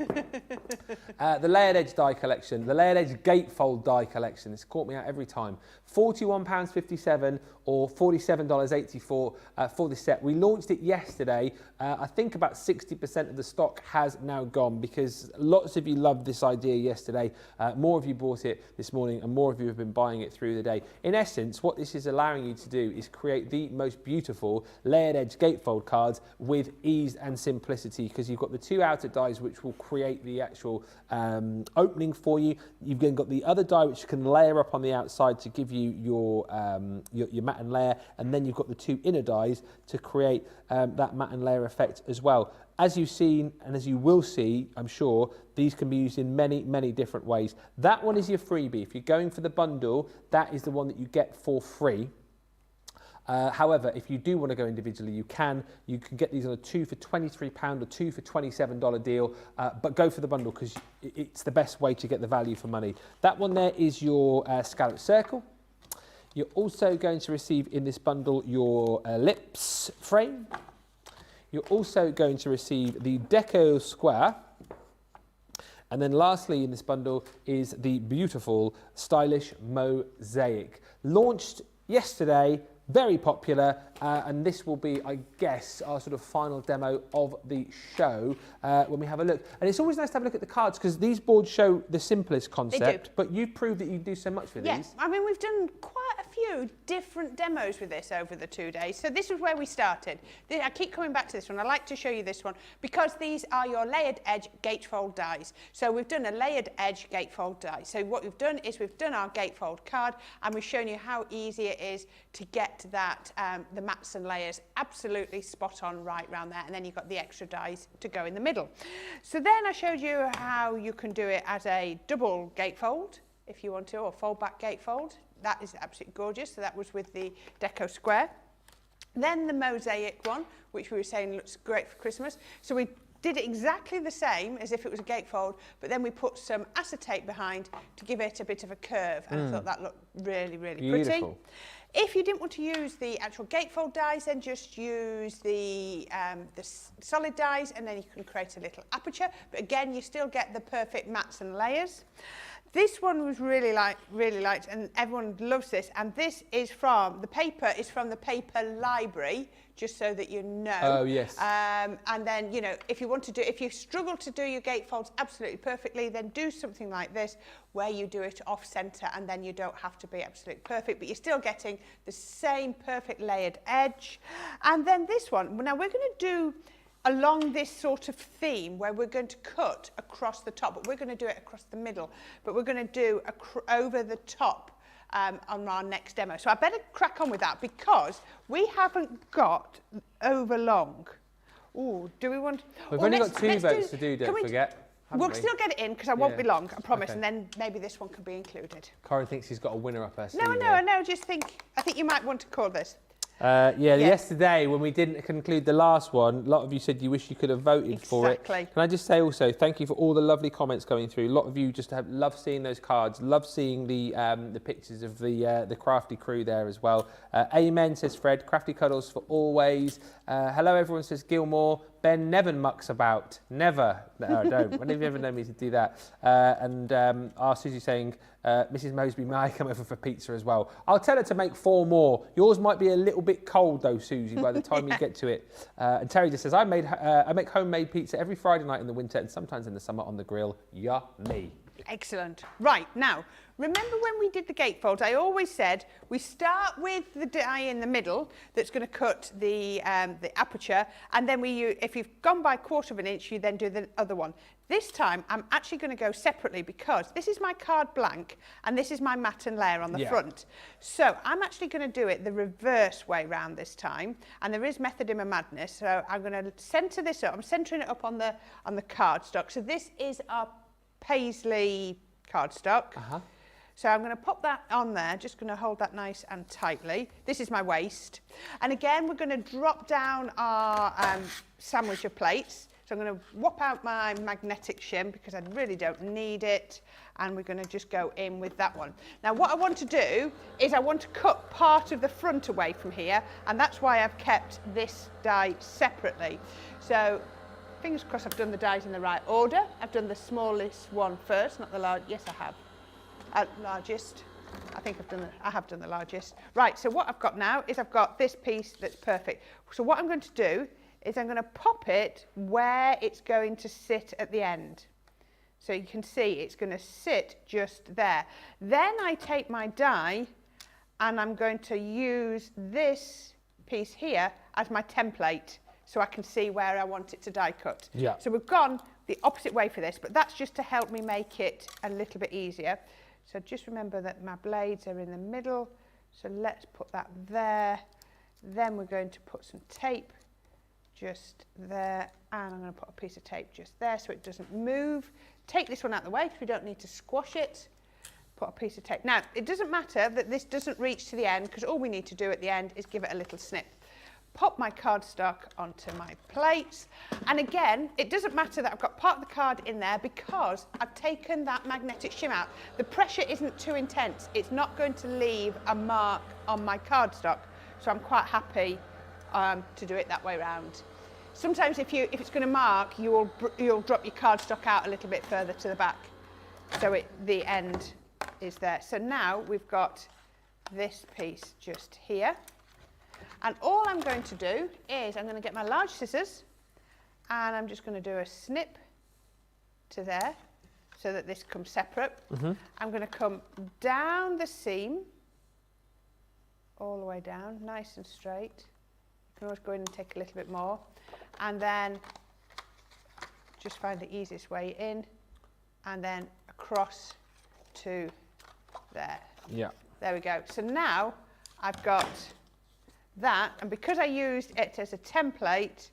The layered edge die collection, the layered edge gatefold die collection. It's caught me out every time. £41.57 or $47.84 for this set. We launched it yesterday. I think about 60% of the stock has now gone because lots of you loved this idea yesterday. More of you bought it this morning and more of you have been buying it through the day. In essence, what this is allowing you to do is create the most beautiful layered edge gatefold cards with ease and simplicity because you've got the 2 outer dies which will create the actual opening for you. You've then got the other die which can layer up on the outside to give you your matte and layer, and then you've got the 2 inner dies to create that matte and layer effect as well. As you've seen and as you will see, I'm sure, these can be used in many, many different ways. That one is your freebie. If you're going for the bundle, that is the one that you get for free. However, if you do want to go individually, you can get these on a 2 for £23 or 2 for $27 deal, but go for the bundle because it's the best way to get the value for money. That one there is your scallop circle. You're also going to receive in this bundle your ellipse frame. You're also going to receive the deco square. And then lastly in this bundle is the beautiful, stylish mosaic. Launched yesterday, very popular, and this will be, I guess, our sort of final demo of the show when we have a look. And it's always nice to have a look at the cards because these boards show the simplest concept, but you've proved that you do so much with these. Yes, I mean, we've done quite a few different demos with this over the 2 days. So this is where we started. I keep coming back to this one. I like to show you this one because these are your layered edge gatefold dies. So we've done a layered edge gatefold die. So what we've done is we've done our gatefold card and we've shown you how easy it is to get that, the mats and layers absolutely spot on right round there, and then you've got the extra dies to go in the middle. So then I showed you how you can do it as a double gatefold if you want to, or fold back gatefold. That is absolutely gorgeous. So that was with the deco square. Then the mosaic one, which we were saying looks great for Christmas. So we did it exactly the same as if it was a gatefold, but then we put some acetate behind to give it a bit of a curve, and I thought that looked really, really pretty. If you didn't want to use the actual gatefold dies, then just use the solid dies, and then you can create a little aperture. But again, you still get the perfect mats and layers. This one was really liked, and everyone loves this. And this is from the paper paper library, just so that you know. Oh yes. And then if you struggle to do your gatefolds absolutely perfectly, then do something like this, where you do it off centre, and then you don't have to be absolutely perfect, but you're still getting the same perfect layered edge. And then this one. Now we're going to do along this sort of theme where we're going to cut across the top, but we're going to do it across the middle, but we're going to do over the top on our next demo. So I better crack on with that because we haven't got over long. Ooh, do we want... We've only got 2 votes to do, don't forget. We'll still get it in because I won't be long, I promise, and then maybe this one can be included. Corrine thinks she's got a winner up her sleeve. No, I think you might want to call this. Yesterday when we didn't conclude the last one, a lot of you said you wish you could have voted for it. Can I just say also thank you for all the lovely comments coming through. A lot of you just love seeing those cards, love seeing the pictures of the crafty crew there as well. Amen, says Fred. Crafty cuddles for always. Hello everyone, says Gilmore. Ben never mucks about. Never. No, don't. When have you ever known me to do that? And our Susie saying, Mrs. Moseby, may I come over for pizza as well? I'll tell her to make 4 more. Yours might be a little bit cold though, Susie, by the time you get to it. And Terry just says, I make homemade pizza every Friday night in the winter and sometimes in the summer on the grill. Yummy. Excellent. Right, now, remember when we did the gatefolds, I always said we start with the die in the middle that's going to cut the aperture, and then if you've gone by 1/4 of an inch, you then do the other one. This time, I'm actually going to go separately because this is my card blank, and this is my mat and layer on the front. So I'm actually going to do it the reverse way round this time, and there is method in my madness, so I'm going to centre this up. I'm centering it up on the cardstock. So this is our Paisley cardstock. So I'm going to pop that on there, just going to hold that nice and tightly. This is my waist. And again, we're going to drop down our sandwicher plates. So I'm going to whop out my magnetic shim because I really don't need it. And we're going to just go in with that one. Now what I want to do is I want to cut part of the front away from here. And that's why I've kept this die separately. So fingers crossed I've done the dies in the right order. I've done the smallest one first, not the large. Yes, I have. Largest. I think I have done the largest. Right, so what I've got now is I've got this piece that's perfect. So what I'm going to do is I'm going to pop it where it's going to sit at the end. So you can see it's going to sit just there. Then I take my die and I'm going to use this piece here as my template so I can see where I want it to die cut. Yeah. So we've gone the opposite way for this, but that's just to help me make it a little bit easier. So just remember that my blades are in the middle. So let's put that there. Then we're going to put some tape just there. And I'm going to put a piece of tape just there so it doesn't move. Take this one out of the way because we don't need to squash it. Put a piece of tape. Now, it doesn't matter that this doesn't reach to the end because all we need to do at the end is give it a little snip. Pop my cardstock onto my plates. And again, it doesn't matter that I've got part of the card in there because I've taken that magnetic shim out. The pressure isn't too intense. It's not going to leave a mark on my cardstock. So I'm quite happy to do it that way around. Sometimes if it's going to mark, you'll drop your cardstock out a little bit further to the back. So the end is there. So now we've got this piece just here. And all I'm going to do is I'm going to get my large scissors and I'm just going to do a snip to there so that this comes separate. I'm going to come down the seam, all the way down, nice and straight. You can always go in and take a little bit more. And then just find the easiest way in and then across to there. Yeah. There we go. So now I've got that, and because I used it as a template,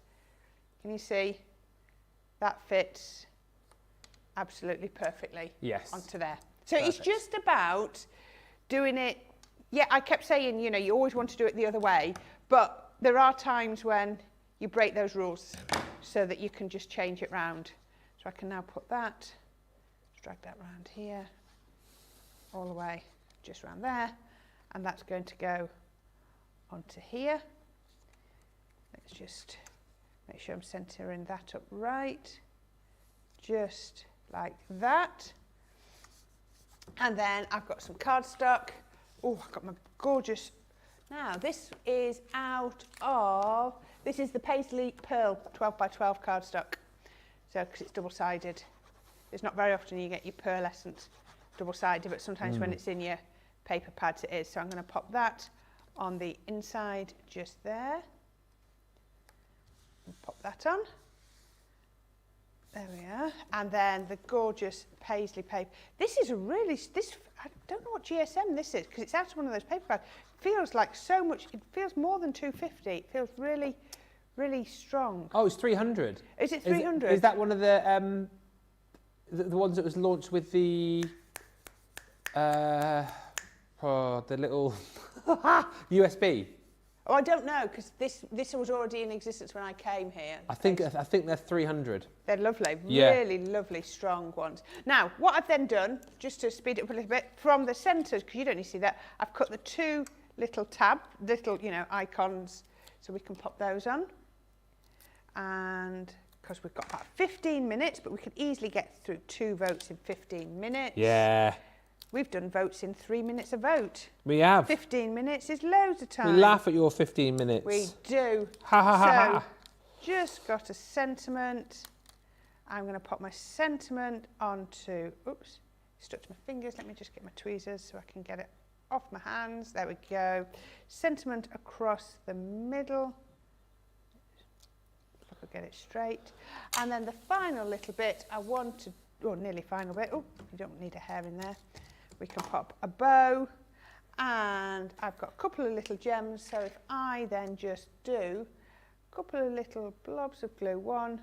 can you see that fits absolutely perfectly onto there. So It's just about doing it. Yeah, I kept saying, you know, you always want to do it the other way, but there are times when you break those rules so that you can just change it round. So I can now put that, drag that round here, all the way just round there, and that's going to go onto here. Let's just make sure I'm centering that up right, just like that. And then I've got some cardstock. Oh, I've got my gorgeous. Now this is this is the Paisley Pearl 12 by 12 cardstock. So because it's double-sided, it's not very often you get your pearlescent double-sided, but sometimes when it's in your paper pads it is. So I'm going to pop that on the inside just there. And pop that on. There we are. And then the gorgeous Paisley paper. This is I don't know what GSM this is because it's out of one of those paper pads. It feels like so much, it feels more than 250. It feels really, really strong. Oh, it's 300. Is it 300? Is that one of the ones that was launched with the little USB? Oh, I don't know because this was already in existence when I came here. I think they're 300. They're lovely, Yeah. really lovely, strong ones. Now, what I've then done, just to speed it up a little bit, from the centres, because you don't need to see that, I've cut the two little icons, so we can pop those on. And because we've got about 15 minutes, but we could easily get through 2 votes in 15 minutes. Yeah. We've done votes in 3 minutes a vote. We have. 15 minutes is loads of time. We laugh at your 15 minutes. We do. Ha ha ha ha. Just got a sentiment. I'm going to pop my sentiment onto, oops, stuck to my fingers. Let me just get my tweezers so I can get it off my hands. There we go. Sentiment across the middle. If I could get it straight. And then the final little bit I want to, nearly final bit. Oh, you don't need a hair in there. We can pop a bow. And I've got a couple of little gems. So if I then just do a couple of little blobs of glue, 1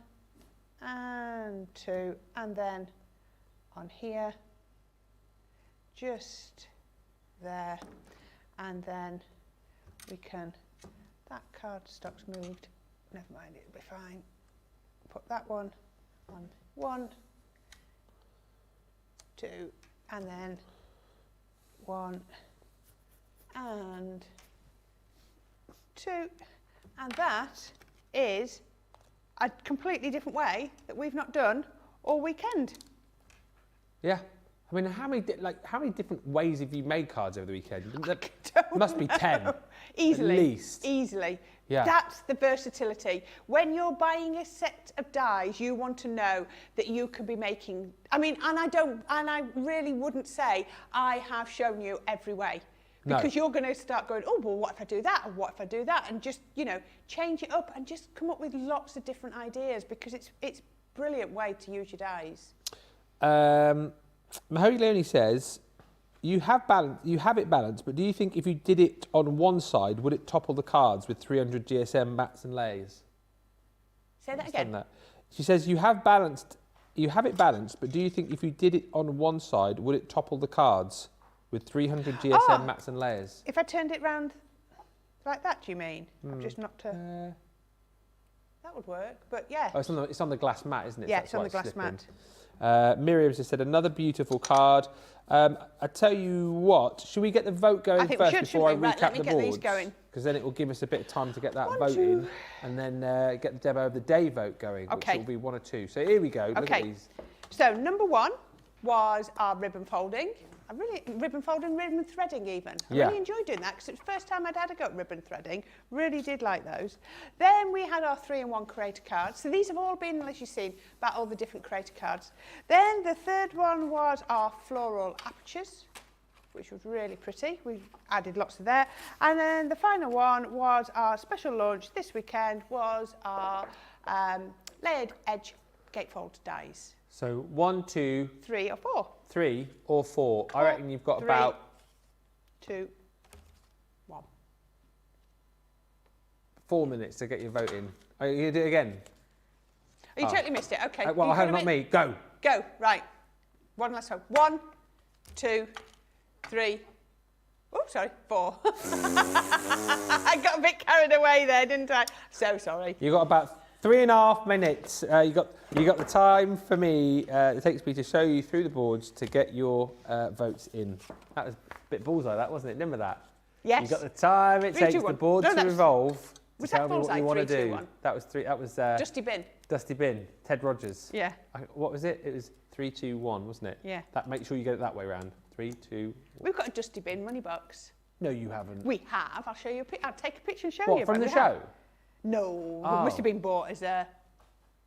and 2, and then on here, just there, and then we can, that cardstock's moved, never mind, it'll be fine. Put that one on 1, 2, and then 1 and 2, and that is a completely different way that we've not done all weekend. Yeah. I mean, how many different ways have you made cards over the weekend? Don't Must be 10. Easily. At least. Easily. Yeah. That's the versatility. When you're buying a set of dies, you want to know that you can be making, I mean, and I really wouldn't say I have shown you every way. Because you're going to start going, oh, well, what if I do that? Or what if I do that? And just, you know, change it up and just come up with lots of different ideas, because it's a brilliant way to use your dies. Mahoney Leone says, you have it balanced, but do you think if you did it on one side, would it topple the cards with 300 GSM mats and layers? Say that again. That. She says, you have it balanced, but do you think if you did it on one side, would it topple the cards with 300 GSM mats and layers? If I turned it round like that, do you mean? I've just knocked a... That would work, but yeah. Oh, it's on the glass mat, isn't it? Yeah, So it's on the glass mat. Miriam just said, another beautiful card. I tell you what, should we get the vote going first before I recap the boards? Because then it will give us a bit of time to get that vote in, and then get the Debo of the Day vote going, which will be 1 or 2. So here we go. Look at these. So number 1 was our ribbon folding. Ribbon threading even. I really enjoyed doing that, because it's the first time I'd had a go at ribbon threading. Really did like those. Then we had our 3-in-1 creator cards. So these have all been, as you've seen, about all the different creator cards. Then the third one was our floral apertures, which was really pretty. We added lots of there. And then the final one was our special launch this weekend, was our layered edge gatefold dies. So 1, 2, 3 or 4. 3 or 4. I reckon you've got about 2, 1. 4 minutes to get your vote in. Are you going to do it again? Oh, you totally missed it. Okay. Well, not me. Go. Go. Right. One last time. 1, 2, 3. Oh, sorry. 4. I got a bit carried away there, didn't I? So sorry. You got about 3.5 minutes. You got the time for me. It takes me to show you through the boards to get your votes in. That was a bit bullseye, that wasn't it? Remember that? Yes. You got the time it takes the board to revolve to tell me what you want to do. 1? That was 3. That was Dusty Bin. Dusty Bin. Ted Rogers. Yeah. What was it? It was 3, 2, 1, wasn't it? Yeah. Make sure you get it that way round. 3, 2, 1. We've got a Dusty Bin money box. No, you haven't. We have. I'll show you. I'll take a picture and show you. What, from the show? No, it must have been bought as a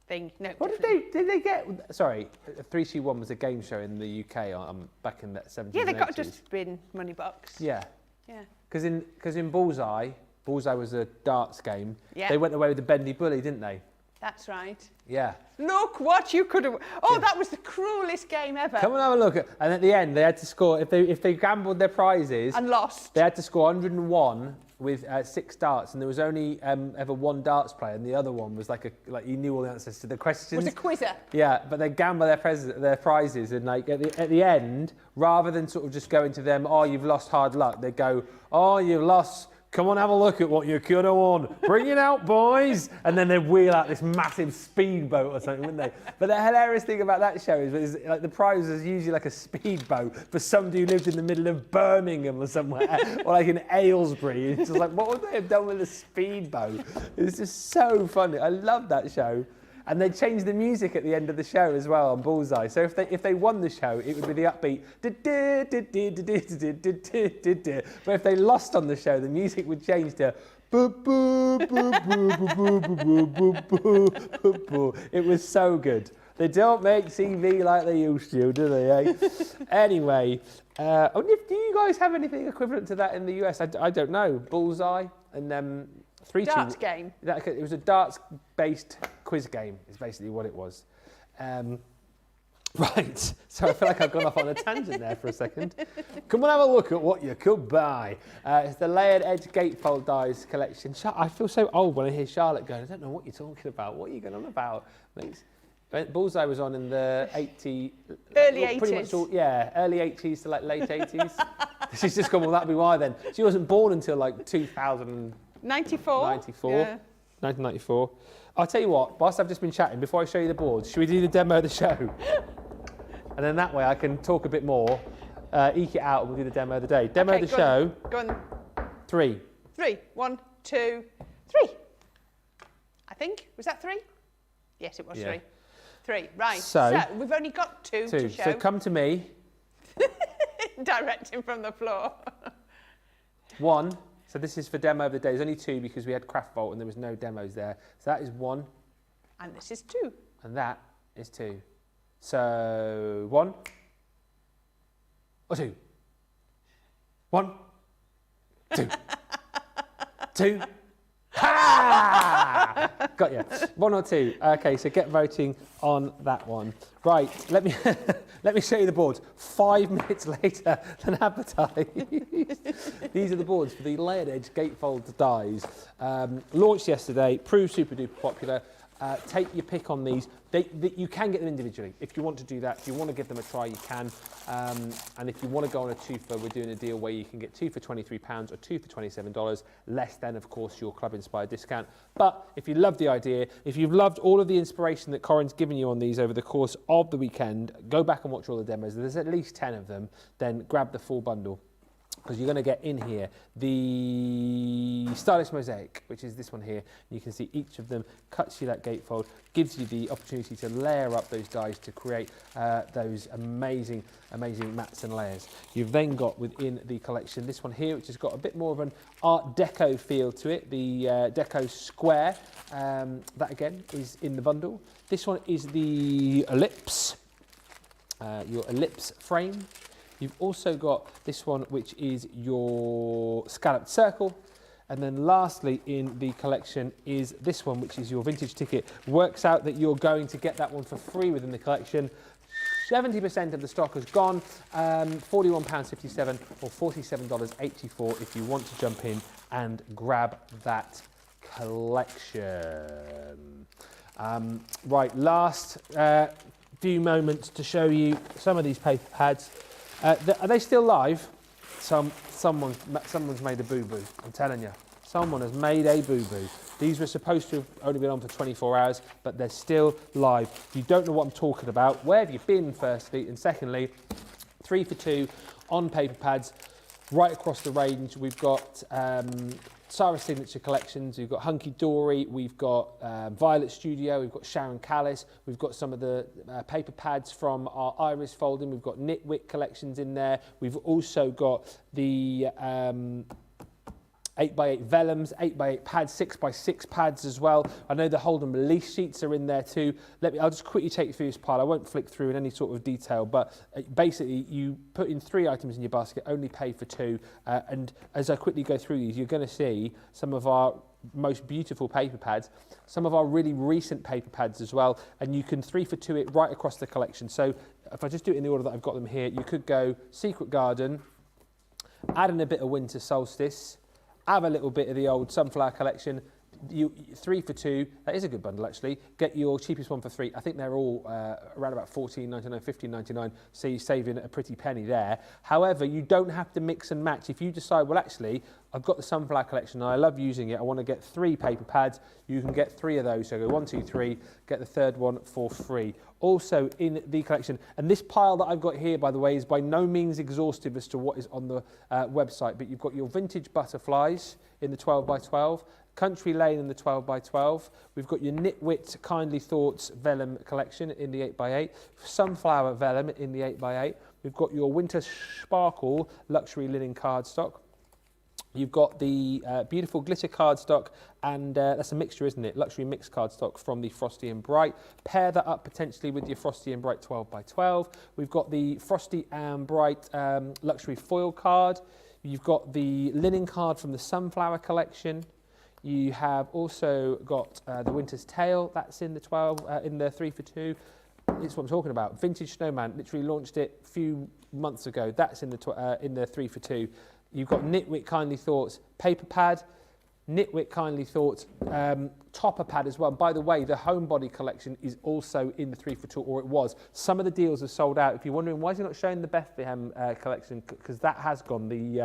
thing. No. What did they get? Sorry, 321 was a game show in the UK back in the 70s. Yeah, they and got 80s. a dustbin money box. Yeah. Yeah. Because in Bullseye was a darts game. Yeah. They went away with the Bendy Bully, didn't they? That's right. Yeah. Look what you could have. Oh, that was the cruelest game ever. Come and have a look. And at the end, they had to score, if they gambled their prizes. And lost. They had to score 101 with 6 darts, and there was only ever 1 darts player, and the other one was like he knew all the answers to the questions. Was a quizzer. Yeah, but they gamble their prizes, and like at the end, rather than sort of just going to them, oh, you've lost hard luck, they go, oh, you've lost. Come on, have a look at what you could have won. Bring it out, boys. And then they'd wheel out this massive speedboat or something, wouldn't they? But the hilarious thing about that show is like the prize was usually like a speedboat for somebody who lived in the middle of Birmingham or somewhere, or like in Aylesbury. It's just like, what would they have done with a speedboat? It was just so funny. I loved that show. And they changed the music at the end of the show as well on Bullseye. So if they won the show, it would be the upbeat. But if they lost on the show, the music would change to. It was so good. They don't make TV like they used to, do they? Eh? Anyway, do you guys have anything equivalent to that in the US? I don't know. Bullseye and. Darts game. It was a darts-based quiz game, is basically what it was. Right, so I feel like I've gone off on a tangent there for a second. Come on, have a look at what you could buy. It's the Layered Edge Gatefold Dies collection. I feel so old when I hear Charlotte going, I don't know what you're talking about. What are you going on about? Bullseye was on in the 80s. Early Pretty 80s. much all, yeah, early 80s to like late 80s. She's just gone, well, that'd be why then. She wasn't born until like 94. 1994. I'll tell you what, whilst I've just been chatting, before I show you the boards, should we do the demo of the show? And then that way I can talk a bit more, eke it out, and we'll do the demo of the day. Demo of the show. Go on. 3. 3. 1, 2, 3. I think. Was that 3? Yes, it was 3. 3. Right. So we've only got 2 to show. So come to me. Directing from the floor. 1. So this is for demo of the day. There's only 2 because we had Craft Vault and there was no demos there. So that is 1. And this is 2. And that is 2. So 1 or 2. 1, 2. 2. Ha! Got you. 1 or 2. Okay, so get voting on that one. Right, let me show you the boards. 5 minutes later than advertised. These are the boards for the layered edge gatefold dies. Launched yesterday, proved super duper popular. Take your pick on these. You can get them individually. If you want to do that, if you want to give them a try, you can. And if you want to go on a 2 for, we're doing a deal where you can get 2 for £23 or 2 for $27, less than, of course, your Club Inspired discount. But if you love the idea, if you've loved all of the inspiration that Corrine's given you on these over the course of the weekend, go back and watch all the demos. There's at least 10 of them. Then grab the full bundle, because you're going to get in here the Stylish Mosaic, which is this one here. You can see each of them cuts you that gatefold, gives you the opportunity to layer up those dies to create those amazing mats and layers. You've then got within the collection this one here, which has got a bit more of an Art Deco feel to it, the Deco Square. That again is in the bundle. This one is the Ellipse, your Ellipse frame. You've also got this one, which is your scalloped circle. And then lastly in the collection is this one, which is your vintage ticket. Works out that you're going to get that one for free within the collection. 70% of the stock has gone, £41.57 or $47.84 if you want to jump in and grab that collection. Right, last few moments to show you some of these paper pads. Are they still live? Someone's made a boo-boo, I'm telling you. Someone has made a boo-boo. These were supposed to have only been on for 24 hours, but they're still live. If you don't know what I'm talking about, where have you been, firstly? And secondly, 3 for 2 on paper pads, right across the range. We've got Sarah's Signature Collections, we've got Hunky Dory, we've got Violet Studio, we've got Sharon Callis, we've got some of the paper pads from our Iris folding, we've got Knitwick collections in there, we've also got the 8x8 vellums, 8x8 pads, 6x6 pads as well. I know the hold and release sheets are in there too. I'll just quickly take you through this pile. I won't flick through in any sort of detail, but basically you put in 3 items in your basket, only pay for 2. And as I quickly go through these, you're going to see some of our most beautiful paper pads, some of our really recent paper pads as well, and you can 3 for 2 it right across the collection. So if I just do it in the order that I've got them here, you could go Secret Garden, add in a bit of Winter Solstice, have a little bit of the old Sunflower collection. 3 for 2, that is a good bundle actually. Get your cheapest one for 3. I think they're all around about $14.99, $15.99, so you're saving a pretty penny there. However, you don't have to mix and match. If you decide, well actually, I've got the Sunflower collection and I love using it, I want to get 3 paper pads, you can get 3 of those. So go 1, 2, 3, get the third one for free. Also in the collection, and this pile that I've got here, by the way, is by no means exhaustive as to what is on the website, but you've got your vintage butterflies in the 12x12, Country Lane in the 12x12. We've got your Knitwit Kindly Thoughts Vellum collection in the 8x8. Sunflower Vellum in the 8x8. We've got your Winter Sparkle Luxury Linen Cardstock. You've got the beautiful glitter cardstock, and that's a mixture, isn't it? Luxury mixed cardstock from the Frosty and Bright. Pair that up potentially with your Frosty and Bright 12x12. We've got the Frosty and Bright luxury foil card. You've got the linen card from the Sunflower collection. You have also got the Winter's Tale. That's in the in the 3 for 2. It's what I'm talking about. Vintage Snowman. Literally launched it a few months ago. That's in the 3 for 2. You've got Knitwick Kindly Thoughts paper pad, Knitwick Kindly Thoughts topper pad as well. And by the way, the Homebody collection is also in the 3 for 2, or it was. Some of the deals are sold out. If you're wondering why is he not showing the Bethlehem collection, because that has gone, the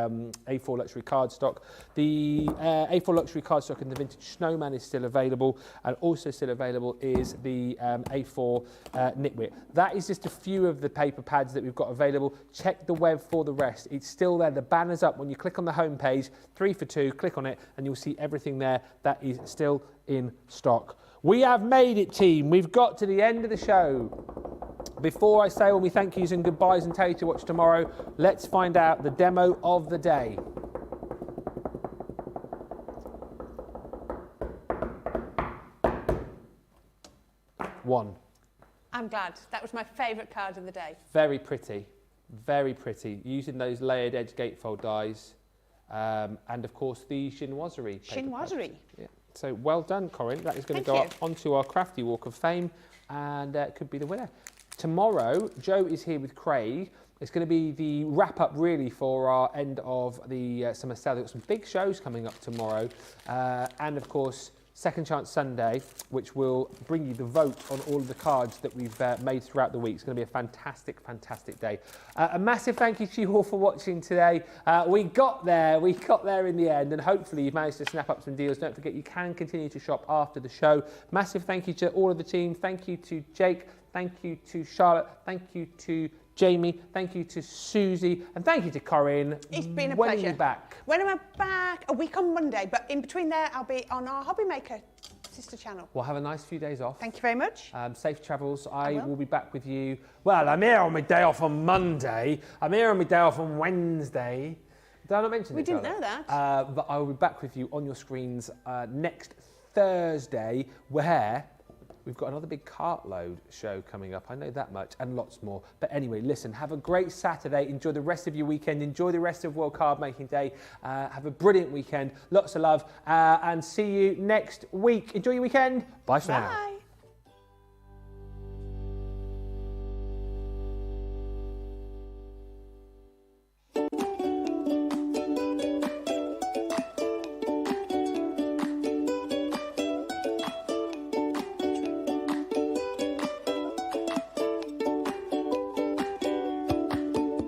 A4 luxury cardstock. The A4 luxury cardstock and the vintage snowman is still available, and also still available is the A4 nitwit. That is just a few of the paper pads that we've got available. Check the web for the rest. It's still there. The banner's up. When you click on the home page, 3 for 2, click on it and you'll see everything there that is still in stock. We have made it, team. We've got to the end of the show. Before I say all my thank yous and goodbyes and tell you to watch tomorrow, let's find out the demo of the day. One. I'm glad. That was my favourite card of the day. Very pretty. Very pretty. Using those layered edge gatefold dies. And of course the chinoiserie. Chinoiserie. Yeah. So well done, Corrine. That is going to go up onto our Crafty Walk of Fame, and could be the winner. Tomorrow, Joe is here with Craig. It's going to be the wrap up really for our end of the summer sale. We've got some big shows coming up tomorrow, and of course Second Chance Sunday, which will bring you the vote on all of the cards that we've made throughout the week. It's going to be a fantastic, fantastic day. A massive thank you to you all for watching today. We got there in the end, and hopefully you've managed to snap up some deals. Don't forget, you can continue to shop after the show. Massive thank you to all of the team. Thank you to Jake. Thank you to Charlotte. Thank you to Jamie, thank you to Susie, and thank you to Corrine. It's been a pleasure. When are you back? When am I back? A week on Monday, but in between there, I'll be on our Hobby Maker sister channel. We'll have a nice few days off. Thank you very much. Safe travels. I will be back with you. Well, I'm here on my day off on Monday. I'm here on my day off on Wednesday. Did I not mention We it, didn't Charlotte? know that. But I will be back with you on your screens next Thursday, where we've got another big cartload show coming up. I know that much, and lots more. But anyway, listen, have a great Saturday. Enjoy the rest of your weekend. Enjoy the rest of World Card Making Day. Have a brilliant weekend. Lots of love. And see you next week. Enjoy your weekend. Bye for now. Bye.